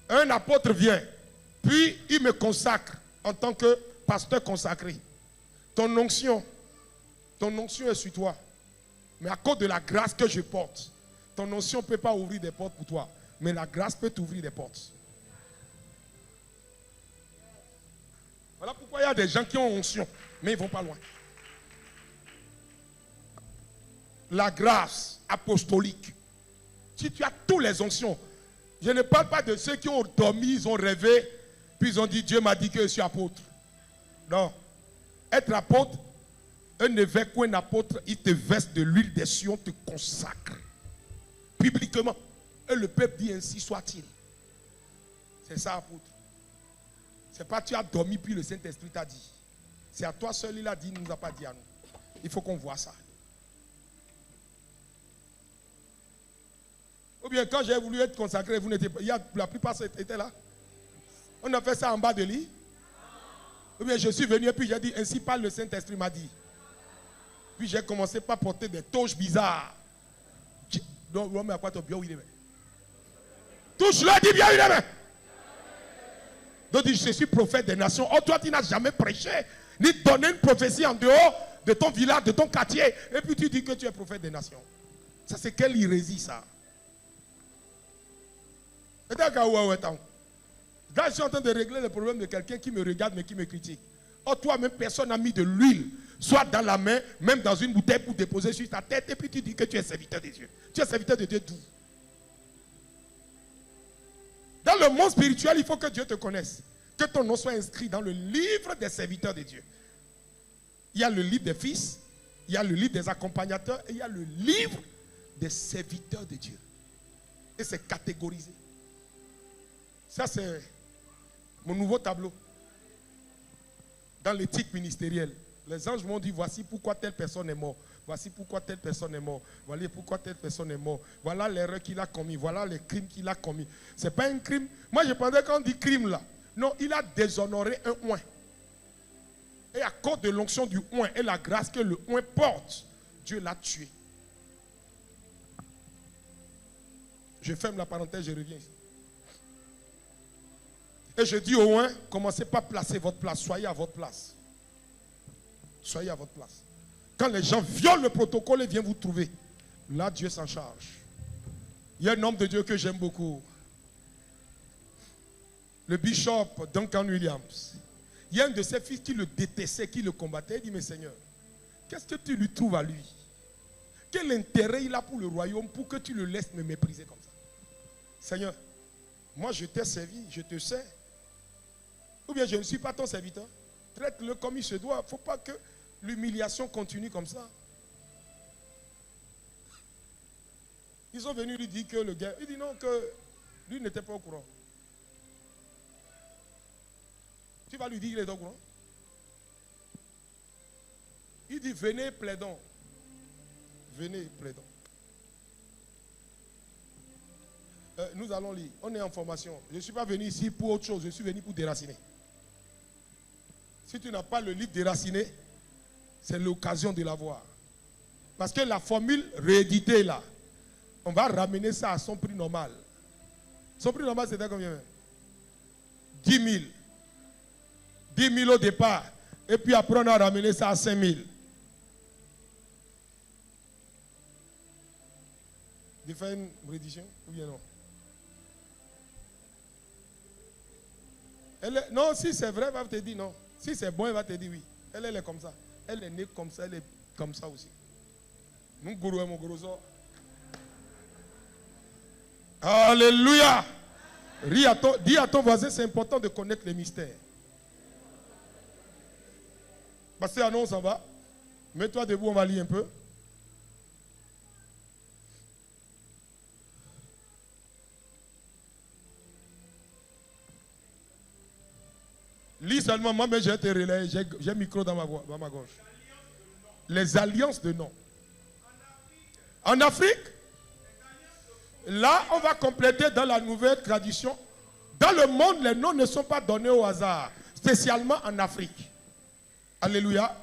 Un apôtre vient, puis il me consacre en tant que pasteur consacré. Ton onction est sur toi. Mais à cause de la grâce que je porte, ton onction ne peut pas ouvrir des portes pour toi. Mais la grâce peut t'ouvrir des portes. Voilà pourquoi il y a des gens qui ont onction, mais ils ne vont pas loin. La grâce apostolique. Si tu as tous les onctions, je ne parle pas de ceux qui ont dormi, ils ont rêvé, puis ils ont dit, Dieu m'a dit que je suis apôtre. Non. Être apôtre, un évêque ou un apôtre, il te verse de l'huile des Sion, te consacre. Publiquement. Et le peuple dit ainsi soit-il. C'est ça, apôtre. C'est pas tu as dormi, puis le Saint-Esprit t'a dit. C'est à toi seul, il a dit, il ne nous a pas dit à nous. Il faut qu'on voit ça. Ou bien quand j'ai voulu être consacré, vous n'étiez pas. La plupart étaient là. On a fait ça en bas de lit. Ou bien je suis venu et puis j'ai dit, ainsi parle le Saint-Esprit m'a dit. Puis j'ai commencé par porter des touches bizarres. Touche-le, dis bien une main. Donc je suis prophète des nations. Oh, toi tu n'as jamais prêché, ni donné une prophétie en dehors de ton village, de ton quartier. Et puis tu dis que tu es prophète des nations. Ça c'est quelle hérésie ça. Là, je suis en train de régler le problème de quelqu'un qui me regarde mais qui me critique. Oh, toi-même, personne n'a mis de l'huile, soit dans la main, même dans une bouteille pour déposer sur ta tête, et puis tu dis que tu es serviteur de Dieu. Tu es serviteur de Dieu d'où? Dans le monde spirituel, il faut que Dieu te connaisse. Que ton nom soit inscrit dans le livre des serviteurs de Dieu. Il y a le livre des fils, il y a le livre des accompagnateurs, et il y a le livre des serviteurs de Dieu. Et c'est catégorisé. Ça, c'est mon nouveau tableau. Dans l'éthique ministérielle, les anges m'ont dit, voici pourquoi telle personne est morte. Voici pourquoi telle personne est morte. Voilà pourquoi telle personne est morte. Voilà l'erreur qu'il a commis. Voilà les crimes qu'il a commis. Ce n'est pas un crime. Moi, je pensais qu'on dit crime là. Non, il a déshonoré un oint. Et à cause de l'onction du oint et la grâce que le oint porte, Dieu l'a tué. Je ferme la parenthèse, je reviens ici. Et je dis au oint, commencez pas à placer votre place. Soyez à votre place. Soyez à votre place. Quand les gens violent le protocole et viennent vous trouver, là, Dieu s'en charge. Il y a un homme de Dieu que j'aime beaucoup. Le bishop Duncan Williams. Il y a un de ses fils qui le détestait, qui le combattait. Il dit, mais Seigneur, qu'est-ce que tu lui trouves à lui? Quel intérêt il a pour le royaume pour que tu le laisses me mépriser comme ça? Seigneur, moi je t'ai servi, je te sais. Ou bien je ne suis pas ton serviteur. Traite-le comme il se doit. Il ne faut pas que l'humiliation continue comme ça. Ils sont venus lui dire que le gars, il dit non, que lui n'était pas au courant. Tu vas lui dire qu'il est au courant. Il dit venez, plaidons. Venez, plaidons. Nous allons lire. On est en formation. Je ne suis pas venu ici pour autre chose. Je suis venu pour déraciner. Si tu n'as pas le livre déraciné, c'est l'occasion de l'avoir. Parce que la formule rééditée là, on va ramener ça à son prix normal. Son prix normal c'était combien? 10 000. 10 000 au départ. Et puis après on a ramené ça à 5 000. Tu fais une réédition ou bien non? Non, si c'est vrai, elle va te dire non. Si c'est bon, elle va te dire oui. Elle est comme ça. Elle est née comme ça, elle est comme ça aussi. Nous gourou mon gros. Alléluia. Dis à ton voisin, c'est important de connaître les mystères. Parce que non, on s'en va. Mets-toi debout, on va lire un peu. Lis seulement, moi, mais j'ai te relais, j'ai un micro dans ma gorge. Les alliances de nom. En Afrique, là, on va compléter dans la nouvelle tradition. Dans le monde, les noms ne sont pas donnés au hasard, spécialement en Afrique. Alléluia.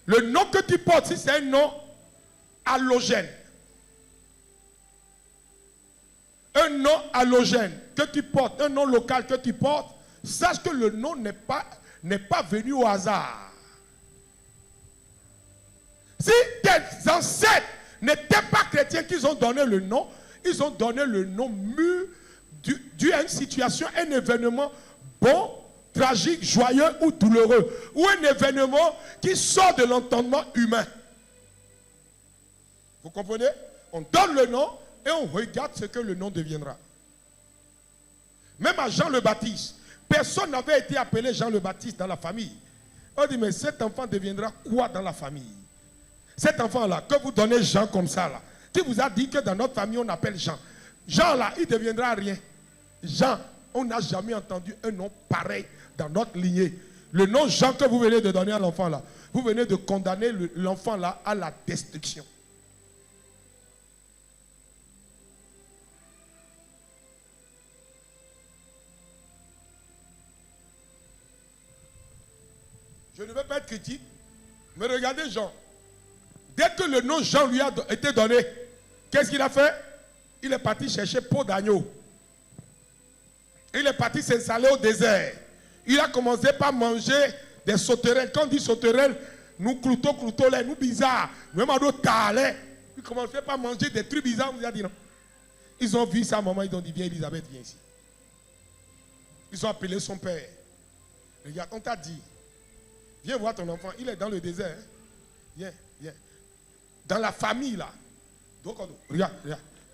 Le nom que tu portes, si c'est un nom allogène, un nom allogène que tu portes, un nom local que tu portes, sache que le nom n'est pas venu au hasard. Si tes ancêtres n'étaient pas chrétiens qu'ils ont donné le nom, ils ont donné le nom dû à une situation, un événement bon, tragique, joyeux ou douloureux, ou un événement qui sort de l'entendement humain. Vous comprenez? On donne le nom et on regarde ce que le nom deviendra. Même à Jean le Baptiste, personne n'avait été appelé Jean le Baptiste dans la famille. On dit, mais cet enfant deviendra quoi dans la famille? Cet enfant-là, que vous donnez Jean comme ça, là, qui vous a dit que dans notre famille, on appelle Jean. Jean, là, il ne deviendra rien. Jean, on n'a jamais entendu un nom pareil dans notre lignée. Le nom Jean que vous venez de donner à l'enfant, là, vous venez de condamner l'enfant, là, à la destruction. Je ne veux pas être critique, mais regardez Jean. Dès que le nom Jean lui a été donné, qu'est-ce qu'il a fait? Il est parti chercher peau d'agneau. Il est parti s'installer au désert. Il a commencé par manger des sauterelles. Quand on dit sauterelles, nous cloutos, nous bizarres, nous avons talés. Il commençait par manger des trucs bizarres. On vous a dit non. Ils ont vu sa maman, ils ont dit viens Elisabeth, viens ici. Ils ont appelé son père. Regarde, on t'a dit. Viens voir ton enfant, il est dans le désert. Hein? Viens, viens. Dans la famille là. Donc, regarde.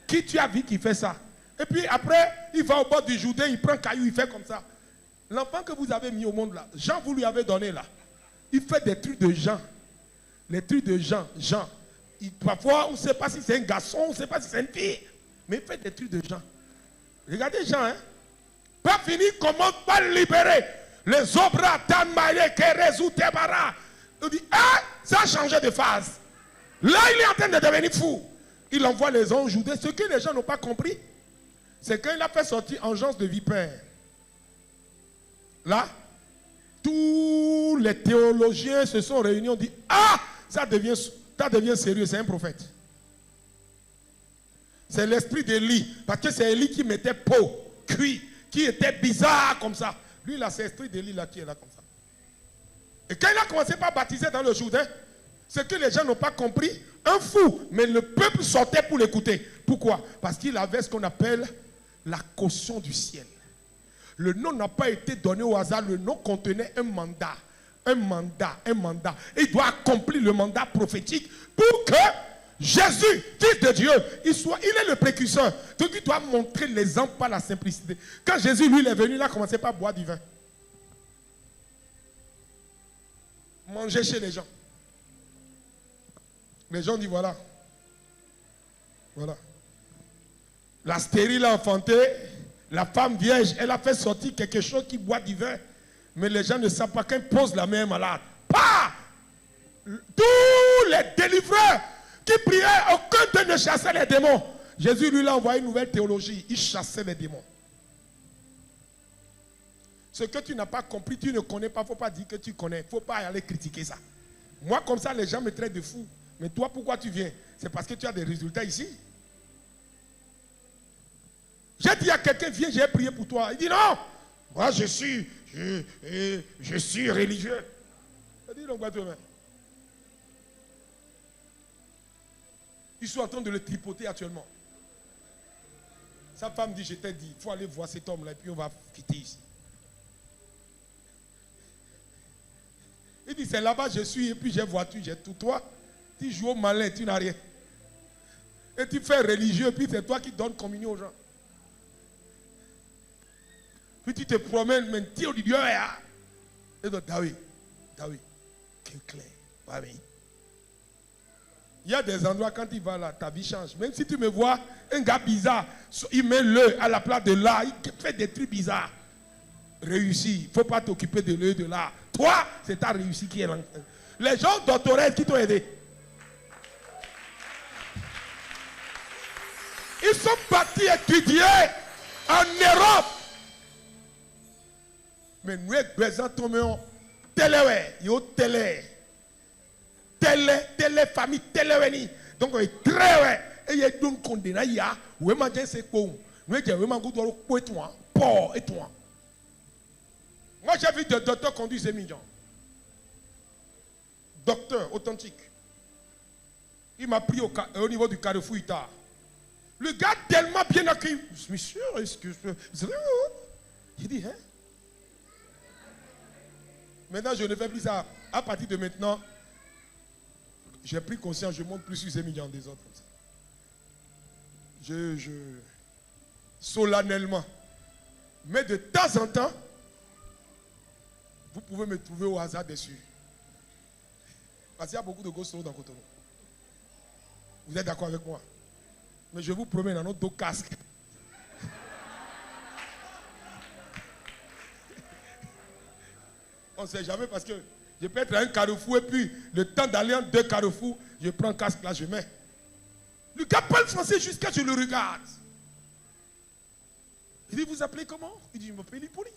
Qui tu as vu qui fait ça? Et puis après, il va au bord du Jourdain, il prend un caillou, il fait comme ça. L'enfant que vous avez mis au monde là, Jean vous lui avez donné là. Il fait des trucs de Jean. Les trucs de Jean. Parfois, on ne sait pas si c'est un garçon, on ne sait pas si c'est une fille. Mais il fait des trucs de Jean. Regardez Jean, hein. Pas fini, commence par libérer. Les obras d'Anmaïe qui résout Tebara. Il dit, ah, ça a changé de phase. Là, il est en train de devenir fou. Il envoie les anges juder. Ce que les gens n'ont pas compris, c'est qu'il a fait sortir engeance de vipère. Là, tous les théologiens se sont réunis, ont dit, ah, ça devient sérieux, c'est un prophète. C'est l'esprit d'Élie, parce que c'est Élie qui mettait peau, cuit, qui était bizarre comme ça. Lui, là, c'est l'esprit d'Élie là qui est là comme ça. Et quand il a commencé par baptiser dans le Jourdain, ce que les gens n'ont pas compris, un fou, mais le peuple sortait pour l'écouter. Pourquoi? Parce qu'il avait ce qu'on appelle la caution du ciel. Le nom n'a pas été donné au hasard, le nom contenait un mandat. Un mandat. Et il doit accomplir le mandat prophétique pour que Jésus, fils de Dieu, il est le précurseur. Donc il doit montrer l'exemple par la simplicité. Quand Jésus, lui, il est venu, il a commencé par boire du vin. Manger chez les gens. Les gens disent voilà. Voilà. La stérile a enfanté, la femme vierge, elle a fait sortir quelque chose qui boit du vin. Mais les gens ne savent pas quand pose la main malade. Pas! Tous les délivreurs qui priaient, aucun d'eux ne chassait les démons. Jésus lui a envoyé une nouvelle théologie. Il chassait les démons. Ce que tu n'as pas compris, tu ne connais pas, il ne faut pas dire que tu connais. Il ne faut pas aller critiquer ça. Moi, comme ça, les gens me traitent de fou. Mais toi, pourquoi tu viens? C'est parce que tu as des résultats ici. J'ai dit à quelqu'un, viens, j'ai prié pour toi. Il dit non, moi je suis religieux. Il dit donc, quoi, toi-même? Ils sont en train de le tripoter actuellement. Sa femme dit, je t'ai dit, il faut aller voir cet homme-là et puis on va quitter ici. Il dit, c'est là-bas je suis et puis j'ai voiture, j'ai tout. Toi, tu joues au malin, tu n'as rien. Et tu fais religieux et puis c'est toi qui donnes communion aux gens. Puis tu te promènes, mais tu dis Dieu. Et donc, David, quel clair. Il y a des endroits quand il va là, ta vie change. Même si tu me vois, un gars bizarre, il met l'œil à la place de là, il fait des trucs bizarres. Réussi. Il ne faut pas t'occuper de l'œil de là. Toi, c'est ta réussite qui est là. Les gens doctorés qui t'ont aidé. Ils sont partis étudier en Europe. Mais nous, nous, télé famille télé donc très ouais et il y a donc condamné il y a où manger c'est quoi nous est vraiment good pour toi pour et toi. Moi j'ai vu des docteurs conduire ces millions. Docteur authentique. Il m'a pris au niveau du Carrefour Ita. Le gars tellement bien accueilli. Monsieur, est-ce que je peux... J'ai dit, hein? Maintenant, je ne fais plus ça. À partir de maintenant, j'ai pris conscience, je ne monte plus sur ces millions des autres. Solennellement. Mais de temps en temps, vous pouvez me trouver au hasard dessus. Parce qu'il y a beaucoup de gosses dans Cotonou. Vous êtes d'accord avec moi? Mais je vous promets, dans notre dos casque. On ne sait jamais parce que je peux être à un carrefour et puis le temps d'aller en deux carrefours, je prends le casque là, je mets. Le gars parle français jusqu'à ce que je le regarde. Il dit, vous appelez comment? Il dit, je m'appelle Hippolyte.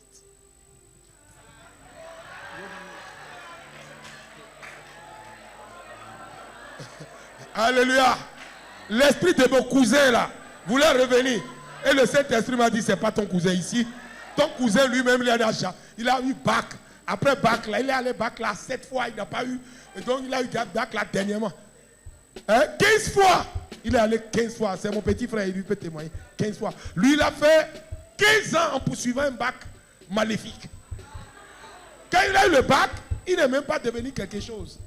Alléluia. L'esprit de mon cousin là voulait revenir. Et le Saint-Esprit m'a dit, c'est pas ton cousin ici. Ton cousin lui-même, il a eu bac. Après bac là, il est allé bac là 7 fois, il n'a pas eu. Et donc il a eu bac là dernièrement. 15 fois. Il est allé 15 fois. C'est mon petit frère, il lui peut témoigner. 15 fois. Lui, il a fait 15 ans en poursuivant un bac maléfique. Quand il a eu le bac, il n'est même pas devenu quelque chose.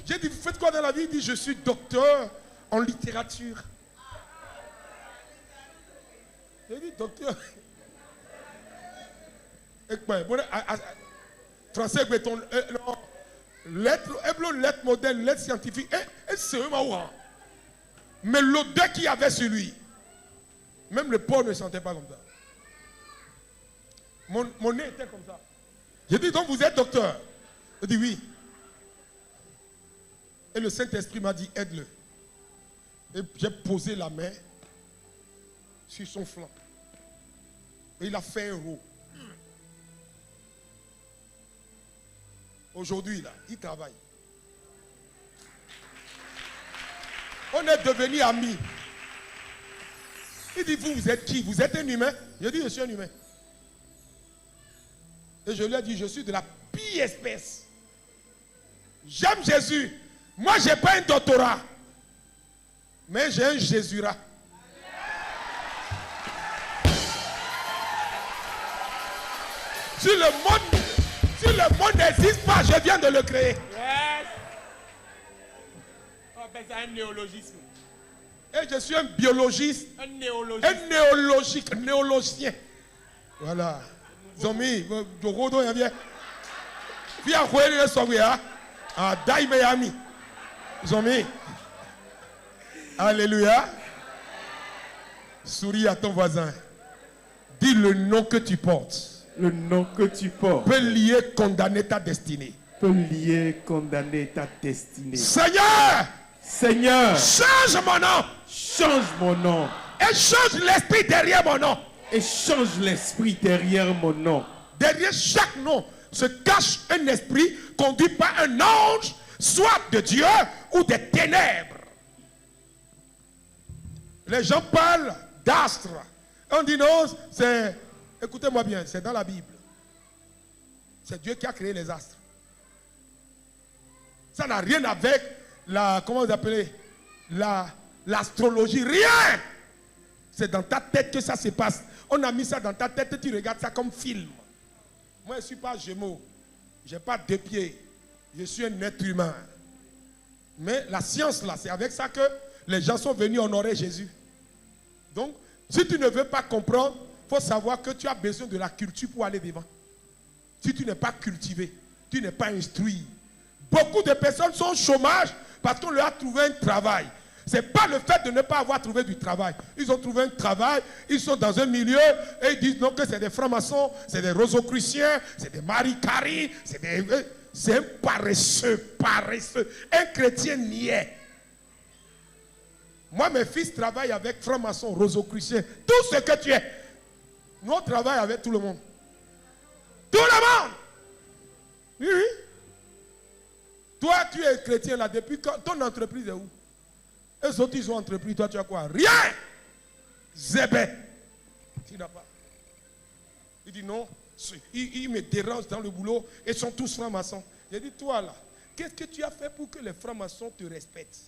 J'ai dit, vous faites quoi dans la vie? Il dit, je suis docteur en littérature. J'ai dit, docteur. Français, béton, lettre moderne, lettre scientifique. Et c'est vraiment. Mais l'odeur qu'il y avait sur lui, même le porc ne sentait pas comme ça. Mon nez était comme ça. J'ai dit, donc vous êtes docteur. Il dit oui. Et le Saint-Esprit m'a dit, aide-le. Et j'ai posé la main sur son flanc. Et il a fait un rot. Aujourd'hui, là, il travaille. On est devenus amis. Il dit, vous êtes qui? Vous êtes un humain? Je dis, je suis un humain. Et je lui ai dit, je suis de la pire espèce. J'aime Jésus. Moi, je n'ai pas un doctorat. Mais j'ai un Jésurat. Si le monde n'existe pas, je viens de le créer. Yes. On appelle ça un néologisme. Et je suis un biologiste. Un néologiste. Un néologien. Voilà. Zombie, Dorodo, il y a bien. Ah, Dai Miami. Zombie. Alléluia. Souris à ton voisin. Dis le nom que tu portes. Le nom que tu portes Peut lier, condamner ta destinée. peut lier, condamner ta destinée. Seigneur, Seigneur, change mon nom. change mon nom Et change l'esprit derrière mon nom. et change l'esprit derrière mon nom. Derrière chaque nom se cache un esprit conduit par un ange, soit de Dieu ou des ténèbres. Les gens parlent d'astres. On dit non, c'est... Écoutez-moi bien, c'est dans la Bible. C'est Dieu qui a créé les astres. Ça n'a rien avec la... Comment vous appelez? L'astrologie. Rien! C'est dans ta tête que ça se passe. On a mis ça dans ta tête et tu regardes ça comme film. Moi, je ne suis pas Gémeaux. Je n'ai pas deux pieds. Je suis un être humain. Mais la science, là, c'est avec ça que les gens sont venus honorer Jésus. Donc, si tu ne veux pas comprendre, il faut savoir que tu as besoin de la culture pour aller devant. Si tu n'es pas cultivé, tu n'es pas instruit. Beaucoup de personnes sont au chômage parce qu'on leur a trouvé un travail. Ce n'est pas le fait de ne pas avoir trouvé du travail. Ils ont trouvé un travail, ils sont dans un milieu et ils disent non que c'est des francs-maçons, c'est des rosicruciens, c'est des Marie-Carie, c'est un paresseux. Un chrétien n'y est. Moi, mes fils travaillent avec francs-maçons, rosicruciens, tout ce que tu es. Nous, on travaille avec tout le monde. Tout le monde! Oui, oui. Toi, tu es chrétien là depuis quand? Ton entreprise est où? Les autres, ils ont entrepris. Toi, tu as quoi? Rien! Zébé. Tu n'as pas. Il dit non. Ils me dérangent dans le boulot. Ils sont tous francs-maçons. J'ai dit, toi là, qu'est-ce que tu as fait pour que les francs-maçons te respectent?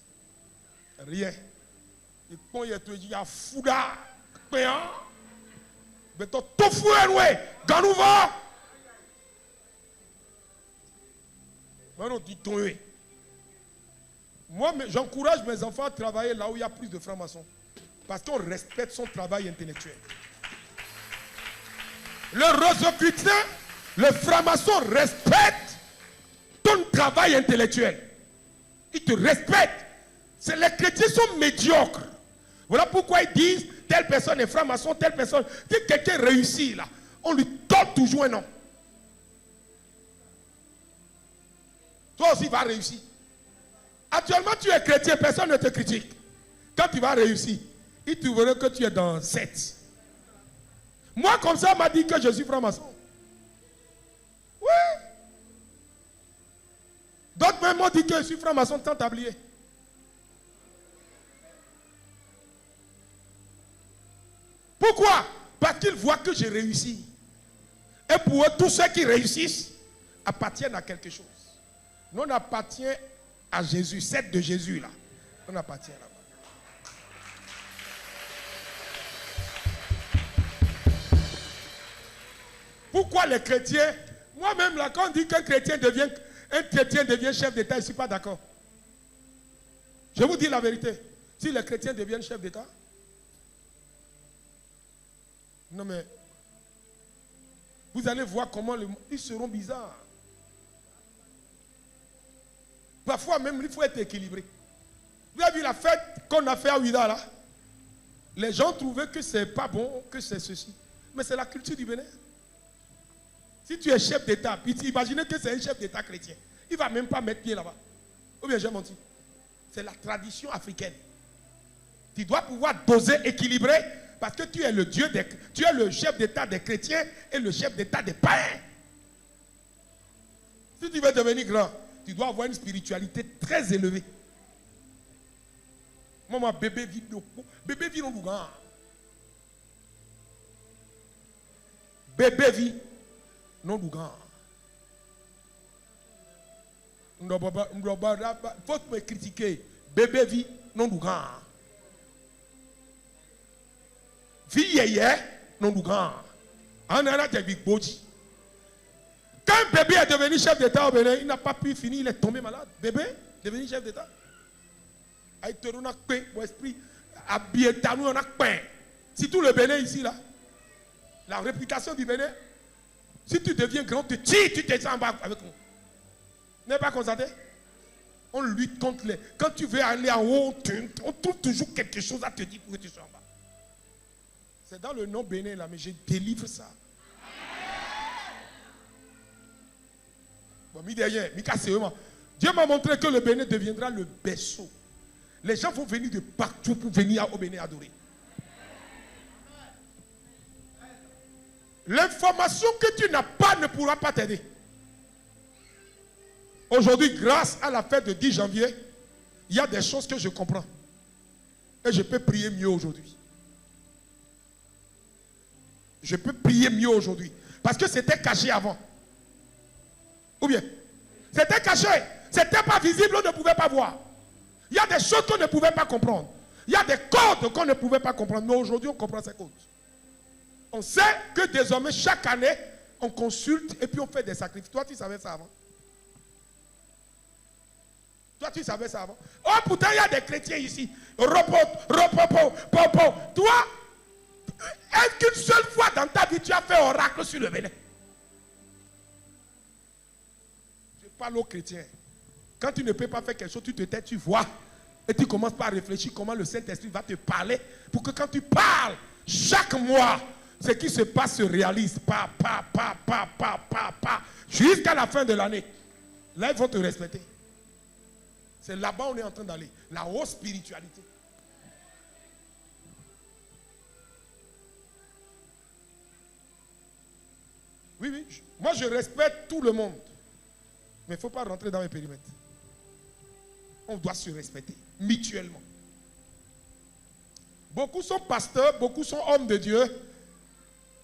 Rien. Et quand il te dit, il y a fouda. Mais ton tofu est loué. Ganouva. Maintenant, dis-toi. Moi, j'encourage mes enfants à travailler là où il y a plus de francs-maçons. Parce qu'on respecte son travail intellectuel. Le rosicrucien, le franc-maçon respecte ton travail intellectuel. Ils te respectent. Les chrétiens sont médiocres. Voilà pourquoi ils disent telle personne est franc-maçon, telle personne. Si quelqu'un réussit là, on lui donne toujours un nom. Toi aussi vas réussir. Actuellement, tu es chrétien, personne ne te critique. Quand tu vas réussir, il te verra que tu es dans 7. Moi, comme ça, on m'a dit que je suis franc-maçon. Oui. D'autres même m'ont dit que je suis franc-maçon sans tablier. Pourquoi? Parce qu'ils voient que j'ai réussi. Et pour eux, tous ceux qui réussissent appartiennent à quelque chose. Nous, on appartient à Jésus, celle de Jésus là. On appartient là-bas. Pourquoi les chrétiens? Moi-même là, quand on dit qu'un chrétien devient chef d'État, je ne suis pas d'accord. Je vous dis la vérité. Si les chrétiens deviennent chef d'État, non mais vous allez voir comment ils seront bizarres. Parfois même, il faut être équilibré. Vous avez vu la fête qu'on a fait à Ouida là? Les gens trouvaient que c'est pas bon, que c'est ceci. Mais c'est la culture du Bénin. Si tu es chef d'État, puis imaginez que c'est un chef d'État chrétien. Il ne va même pas mettre pied là-bas. Ou bien j'ai menti. C'est la tradition africaine. Tu dois pouvoir doser, équilibrer, parce que tu es le chef d'État des chrétiens et le chef d'État des païens. Si tu veux devenir grand, tu dois avoir une spiritualité très élevée. Maman, bébé vit dans le grand. Bébé vit non du grand. Il faut me critiquer. Bébé vit non du grand. Vie yéyé non du grand. En a des big body. Quand un bébé est devenu chef d'État au Bénin, il n'a pas pu finir, il est tombé malade. Bébé, devenu chef d'État. Avec tout le esprit, habillé, on a peint. Si tout le Bénin ici, là, la réputation du Bénin, si tu deviens grand, tu tires, tu te en bas avec nous. N'est pas constaté? On lutte contre les. Quand tu veux aller en haut, on trouve toujours quelque chose à te dire pour que tu sois en bas. C'est dans le nom Bénin là, mais je délivre ça. Bon, Dieu m'a montré que le Bénin deviendra le berceau. Les gens vont venir de partout pour venir au Bénin adorer. L'information que tu n'as pas ne pourra pas t'aider. Aujourd'hui, grâce à la fête de 10 janvier, il y a des choses que je comprends. Et je peux prier mieux aujourd'hui. Je peux prier mieux aujourd'hui. Parce que c'était caché avant. Ou bien, c'était caché. C'était pas visible, on ne pouvait pas voir. Il y a des choses qu'on ne pouvait pas comprendre. Il y a des codes qu'on ne pouvait pas comprendre. Mais aujourd'hui, on comprend ces codes. On sait que désormais, chaque année, on consulte et puis on fait des sacrifices. Toi, tu savais ça avant? Toi, tu savais ça avant? Oh, pourtant, il y a des chrétiens ici. Popo. Toi, est-ce qu'une seule fois dans ta vie, tu as fait oracle sur le Bénin? Je parle aux chrétiens. Quand tu ne peux pas faire quelque chose, tu te tais, tu vois. Et tu commences par réfléchir comment le Saint-Esprit va te parler. Pour que quand tu parles, chaque mois, ce qui se passe se réalise. Jusqu'à la fin de l'année. Là, ils vont te respecter. C'est là-bas où on est en train d'aller. La haute spiritualité. Oui. Moi, je respecte tout le monde. Mais il ne faut pas rentrer dans mes périmètres. On doit se respecter mutuellement. Beaucoup sont pasteurs, beaucoup sont hommes de Dieu.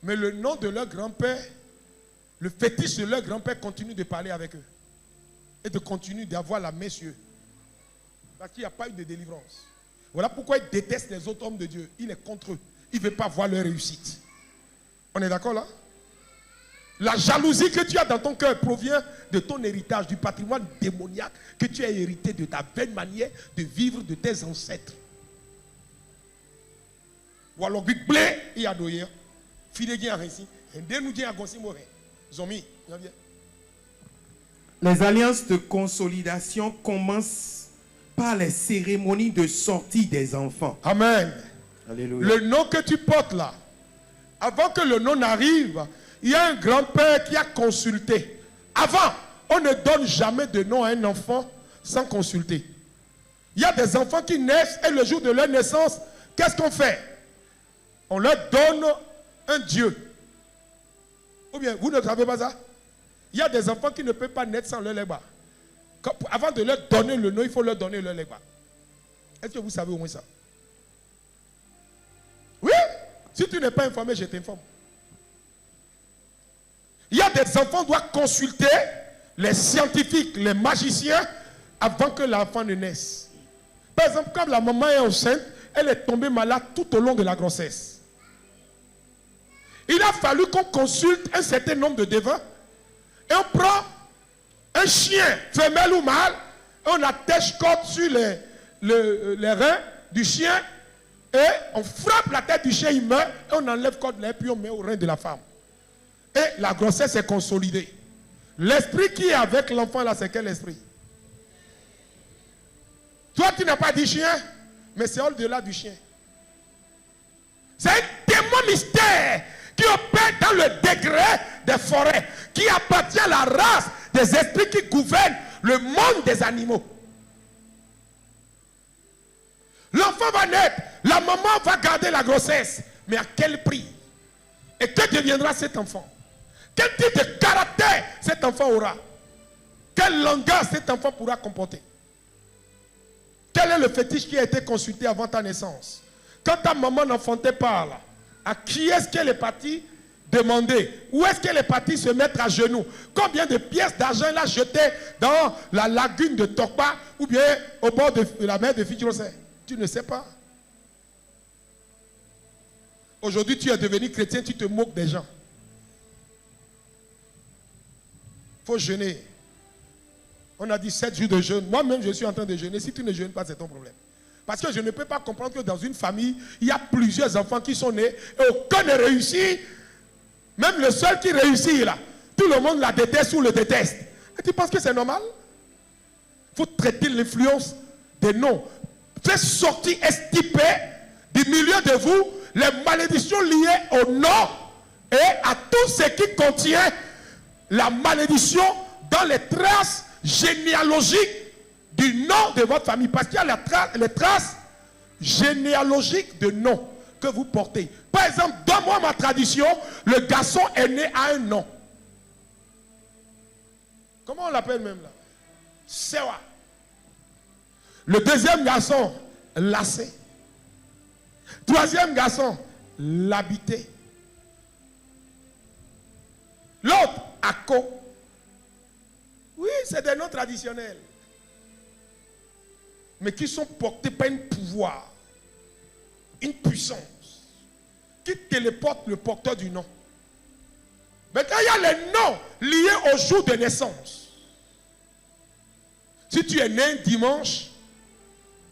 Mais le nom de leur grand-père, le fétiche de leur grand-père continue de parler avec eux. Et de continuer d'avoir la main sur eux. Parce qu'il n'y a pas eu de délivrance. Voilà pourquoi il déteste les autres hommes de Dieu. Il est contre eux. Il ne veut pas voir leur réussite. On est d'accord là? La jalousie que tu as dans ton cœur provient de ton héritage, du patrimoine démoniaque que tu as hérité de ta belle manière de vivre de tes ancêtres. Ou alors, blé, il y a doyer. Les alliances de consolidation commencent par les cérémonies de sortie des enfants. Amen. Alléluia. Le nom que tu portes là, avant que le nom n'arrive, il y a un grand-père qui a consulté. Avant, on ne donne jamais de nom à un enfant sans consulter. Il y a des enfants qui naissent et le jour de leur naissance, qu'est-ce qu'on fait? On leur donne un Dieu. Ou bien, vous ne savez pas ça? Il y a des enfants qui ne peuvent pas naître sans leur legba. Avant de leur donner le nom, il faut leur donner leur legba. Est-ce que vous savez au moins ça? Oui? Si tu n'es pas informé, je t'informe. Il y a des enfants qui doivent consulter les scientifiques, les magiciens, avant que l'enfant ne naisse. Par exemple, quand la maman est enceinte, elle est tombée malade tout au long de la grossesse. Il a fallu qu'on consulte un certain nombre de devins. Et on prend un chien, femelle ou mâle, et on attache corde sur les reins du chien, et on frappe la tête du chien, il meurt, et on enlève corde là, et puis on met au rein de la femme. Et la grossesse est consolidée. L'esprit qui est avec l'enfant là, c'est quel esprit? Toi, tu n'as pas dit chien, mais c'est au-delà du chien. C'est un démon mystère qui qui opère dans le degré des forêts, qui appartient à la race des esprits qui gouvernent le monde des animaux. L'enfant va naître, la maman va garder la grossesse, mais à quel prix? Et que deviendra cet enfant? Quel type de caractère cet enfant aura? Quel langage cet enfant pourra comporter? Quel est le fétiche qui a été consulté avant ta naissance? Quand ta maman n'enfantait pas, là, à qui est-ce qu'elle est partie demander? Où est-ce qu'elle est partie se mettre à genoux? Combien de pièces d'argent elle a jetées dans la lagune de Tokpa ou bien au bord de la mer de Fidjirose? Tu ne sais pas. Aujourd'hui, tu es devenu chrétien, tu te moques des gens. Il faut jeûner. On a dit 7 jours de jeûne. Moi-même, je suis en train de jeûner. Si tu ne jeûnes pas, c'est ton problème. Parce que je ne peux pas comprendre que dans une famille, il y a plusieurs enfants qui sont nés et aucun ne réussit. Même le seul qui réussit, là, tout le monde la déteste ou le déteste. Et tu penses que c'est normal? Il faut traiter l'influence des noms. Faites sortir, extirper du milieu de vous les malédictions liées au nom et à tout ce qui contient la malédiction dans les traces généalogiques du nom de votre famille. Parce qu'il y a les traces généalogiques de nom que vous portez. Par exemple, dans moi, ma tradition, le garçon est né à un nom. Comment on l'appelle même là? Sewa. Le deuxième garçon, Lassé. Troisième garçon, L'habité. L'autre, Ako. Oui, c'est des noms traditionnels. Mais qui sont portés par un pouvoir, une puissance, qui téléporte le porteur du nom. Maintenant, il y a les noms liés au jour de naissance. Si tu es né un dimanche,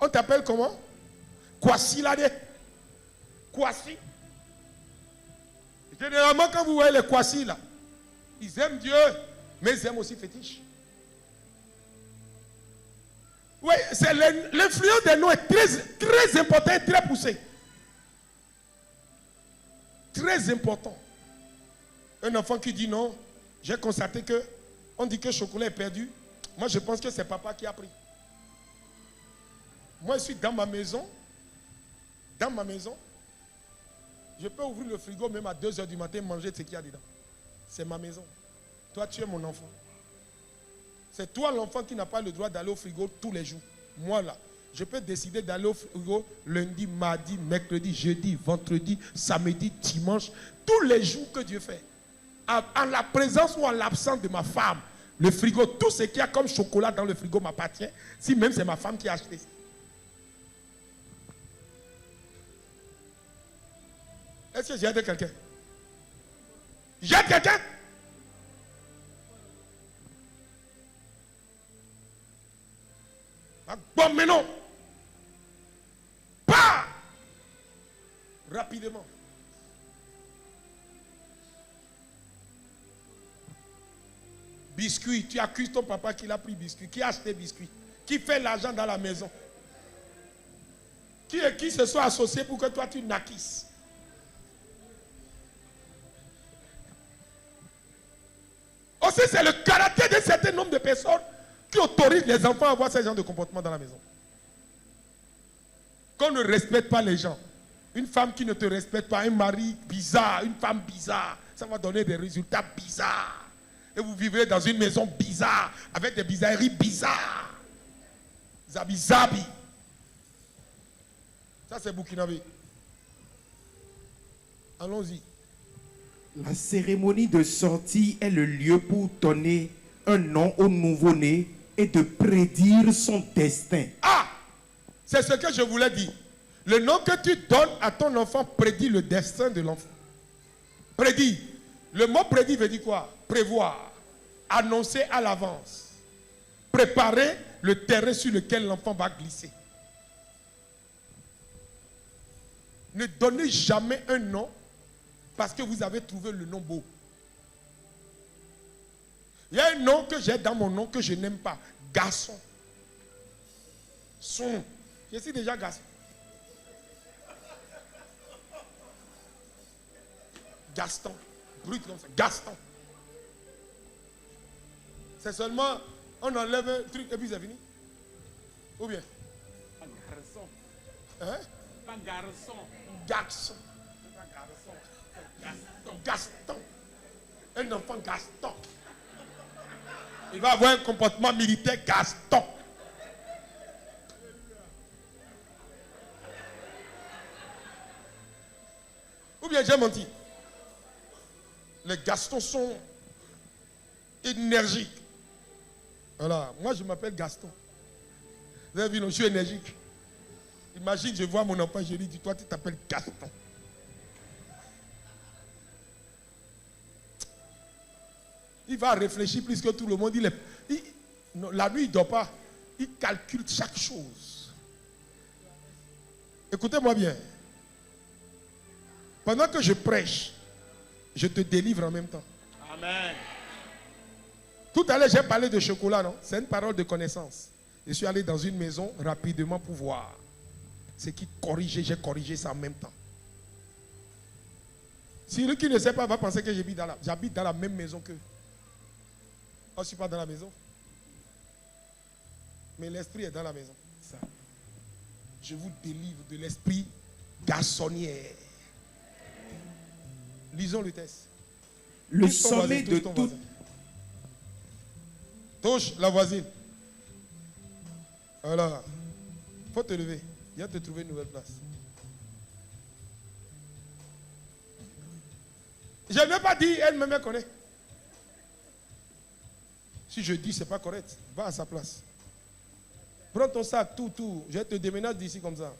on t'appelle comment? Kwasi Lade. Kwasi. Généralement, quand vous voyez les Kwasi là, ils aiment Dieu, mais ils aiment aussi fétiche. Oui, c'est l'influence des noms est très important et très poussée. Très important. Un enfant qui dit non, j'ai constaté que on dit que le chocolat est perdu. Moi, je pense que c'est papa qui a pris. Moi, je suis dans ma maison. Dans ma maison. Je peux ouvrir le frigo même à 2 h du matin et manger ce qu'il y a dedans. C'est ma maison. Toi, tu es mon enfant. C'est toi l'enfant qui n'a pas le droit d'aller au frigo tous les jours. Moi, là, je peux décider d'aller au frigo lundi, mardi, mercredi, jeudi, vendredi, samedi, dimanche. Tous les jours que Dieu fait. En la présence ou en l'absence de ma femme. Le frigo, tout ce qu'il y a comme chocolat dans le frigo m'appartient. Si même c'est ma femme qui a acheté ça. Est-ce que j'ai aidé quelqu'un? J'aide quelqu'un? Bon, mais non. Pas rapidement. Biscuit, tu accuses ton papa qu'il a pris biscuit, qui a acheté biscuit, qui fait l'argent dans la maison, qui se soit associé pour que toi tu naquisses. Aussi, c'est le caractère d'un certain nombre de personnes qui autorisent les enfants à avoir ce genre de comportement dans la maison. Qu'on ne respecte pas les gens. Une femme qui ne te respecte pas, un mari bizarre, une femme bizarre, ça va donner des résultats bizarres. Et vous vivrez dans une maison bizarre, avec des bizarreries bizarres. Zabi Zabi. Ça, c'est Burkinabé. Allons-y. La cérémonie de sortie est le lieu pour donner un nom au nouveau-né et de prédire son destin. Ah! C'est ce que je voulais dire. Le nom que tu donnes à ton enfant prédit le destin de l'enfant. Prédit. Le mot prédit veut dire quoi? Prévoir. Annoncer à l'avance. Préparer le terrain sur lequel l'enfant va glisser. Ne donnez jamais un nom parce que vous avez trouvé le nom beau. Il y a un nom que j'ai dans mon nom que je n'aime pas. Garçon. Son. Je suis déjà garçon. Gaston. Brut comme ça. Gaston. C'est seulement, on enlève un truc et puis c'est fini. Ou bien? Pas garçon. Hein? Pas garçon. Garçon. C'est pas garçon. C'est Gaston. Gaston. Un enfant Gaston. Il va avoir un comportement militaire Gaston. Ou bien j'ai menti. Les Gastons sont énergiques. Voilà, moi je m'appelle Gaston. Vous avez vu, non, je suis énergique. Imagine, je vois mon enfant, je lui dis, toi tu t'appelles Gaston. Il va réfléchir plus que tout le monde. Non, la nuit, il ne dort pas. Il calcule chaque chose. Écoutez-moi bien. Pendant que je prêche, je te délivre en même temps. Amen. Tout à l'heure, j'ai parlé de chocolat, non? C'est une parole de connaissance. Je suis allé dans une maison rapidement pour voir ce qui corrigeait. J'ai corrigé ça en même temps. Celui qui ne sait pas va penser que j'habite dans la même maison qu'eux. Je ne suis pas dans la maison. Mais l'esprit est dans la maison. Ça. Je vous délivre de l'esprit garçonnière. Lisons le texte. Le Touche ton sommet voisin, de touche ton toute... voisin. Touche la voisine. Voilà. Il faut te lever. Viens te trouver une nouvelle place. Je n'ai pas dit, elle me connaît. Si je dis, ce n'est pas correct, va à sa place. Prends ton sac, tout. Je te déménage d'ici comme ça.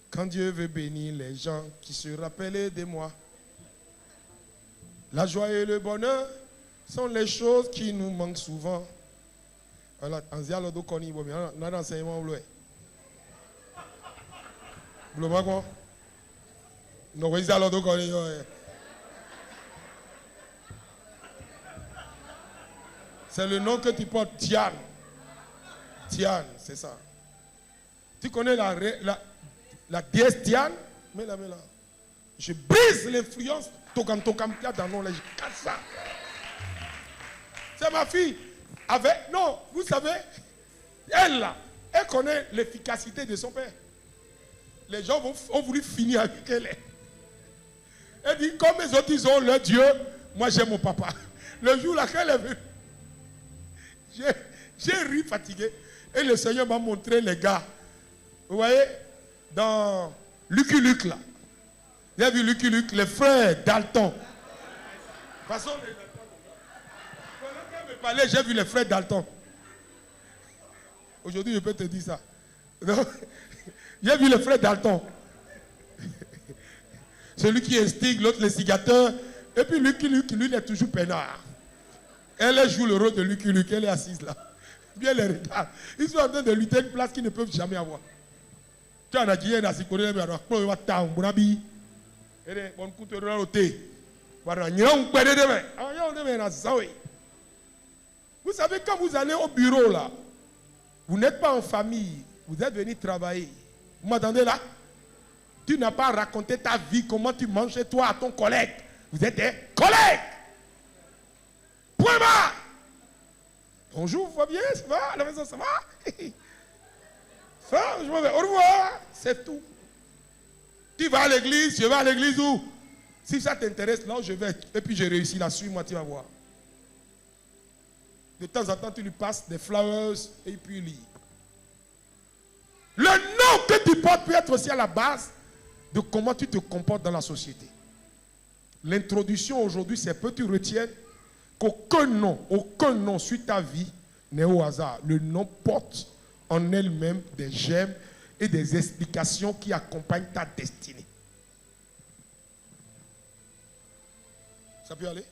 Quand Dieu veut bénir les gens qui se rappellent de moi, la joie et le bonheur sont les choses qui nous manquent souvent. Voilà, on a l'enseignement au bleu. Bleu, quoi? Non, oui, c'est le nom que tu portes, Tiane. Tiane, c'est ça. Tu connais la déesse Tiane? Mets-la. Je brise l'influence Tokam dans nos lèvres. Ça. C'est ma fille. Non, vous savez, elle connaît l'efficacité de son père. Les gens ont voulu finir avec elle. Elle dit, comme les autres, ils ont leur Dieu, moi j'ai mon papa. Le jour là qu'elle est venue, j'ai ri fatigué. Et le Seigneur m'a montré les gars. Vous voyez, dans Lucky Luke là. Vous avez vu Lucky Luke, les frères Dalton. De toute façon, pendant qu'elle me parlait, j'ai vu les frères Dalton. Aujourd'hui, je peux te dire ça. J'ai vu les frères Dalton. Celui qui instigue, l'autre l'instigateur. Et puis Lucky Luke, lui, il est toujours peinard. Elle joue le rôle de Lucky Luke, elle est assise là. Bien les regarde. Ils sont en train de lutter une place qu'ils ne peuvent jamais avoir. Tu en as dit, il y a des Coréens, mais alors, il y a des Bonabi. Il y a des coups de roté. Vous savez, quand vous allez au bureau là, vous n'êtes pas en famille, vous êtes venu travailler. Vous m'entendez là? Tu n'as pas raconté ta vie, comment tu manges chez toi à ton collègue. Vous êtes des collègues. Point barre. Bonjour, vous va bien? Ça va? À la maison, ça va? Ça, je m'en vais. Au revoir. C'est tout. Tu vas à l'église, je vais à l'église où? Si ça t'intéresse, là où je vais, et puis j'ai réussi là, suis-moi, tu vas voir. De temps en temps, tu lui passes des flowers et puis il lit. Le nom que tu portes peut être aussi à la base de comment tu te comportes dans la société. L'introduction aujourd'hui, c'est que tu retiennes qu'aucun nom sur ta vie n'est au hasard. Le nom porte en elle-même des gemmes et des explications qui accompagnent ta destinée. Ça peut aller?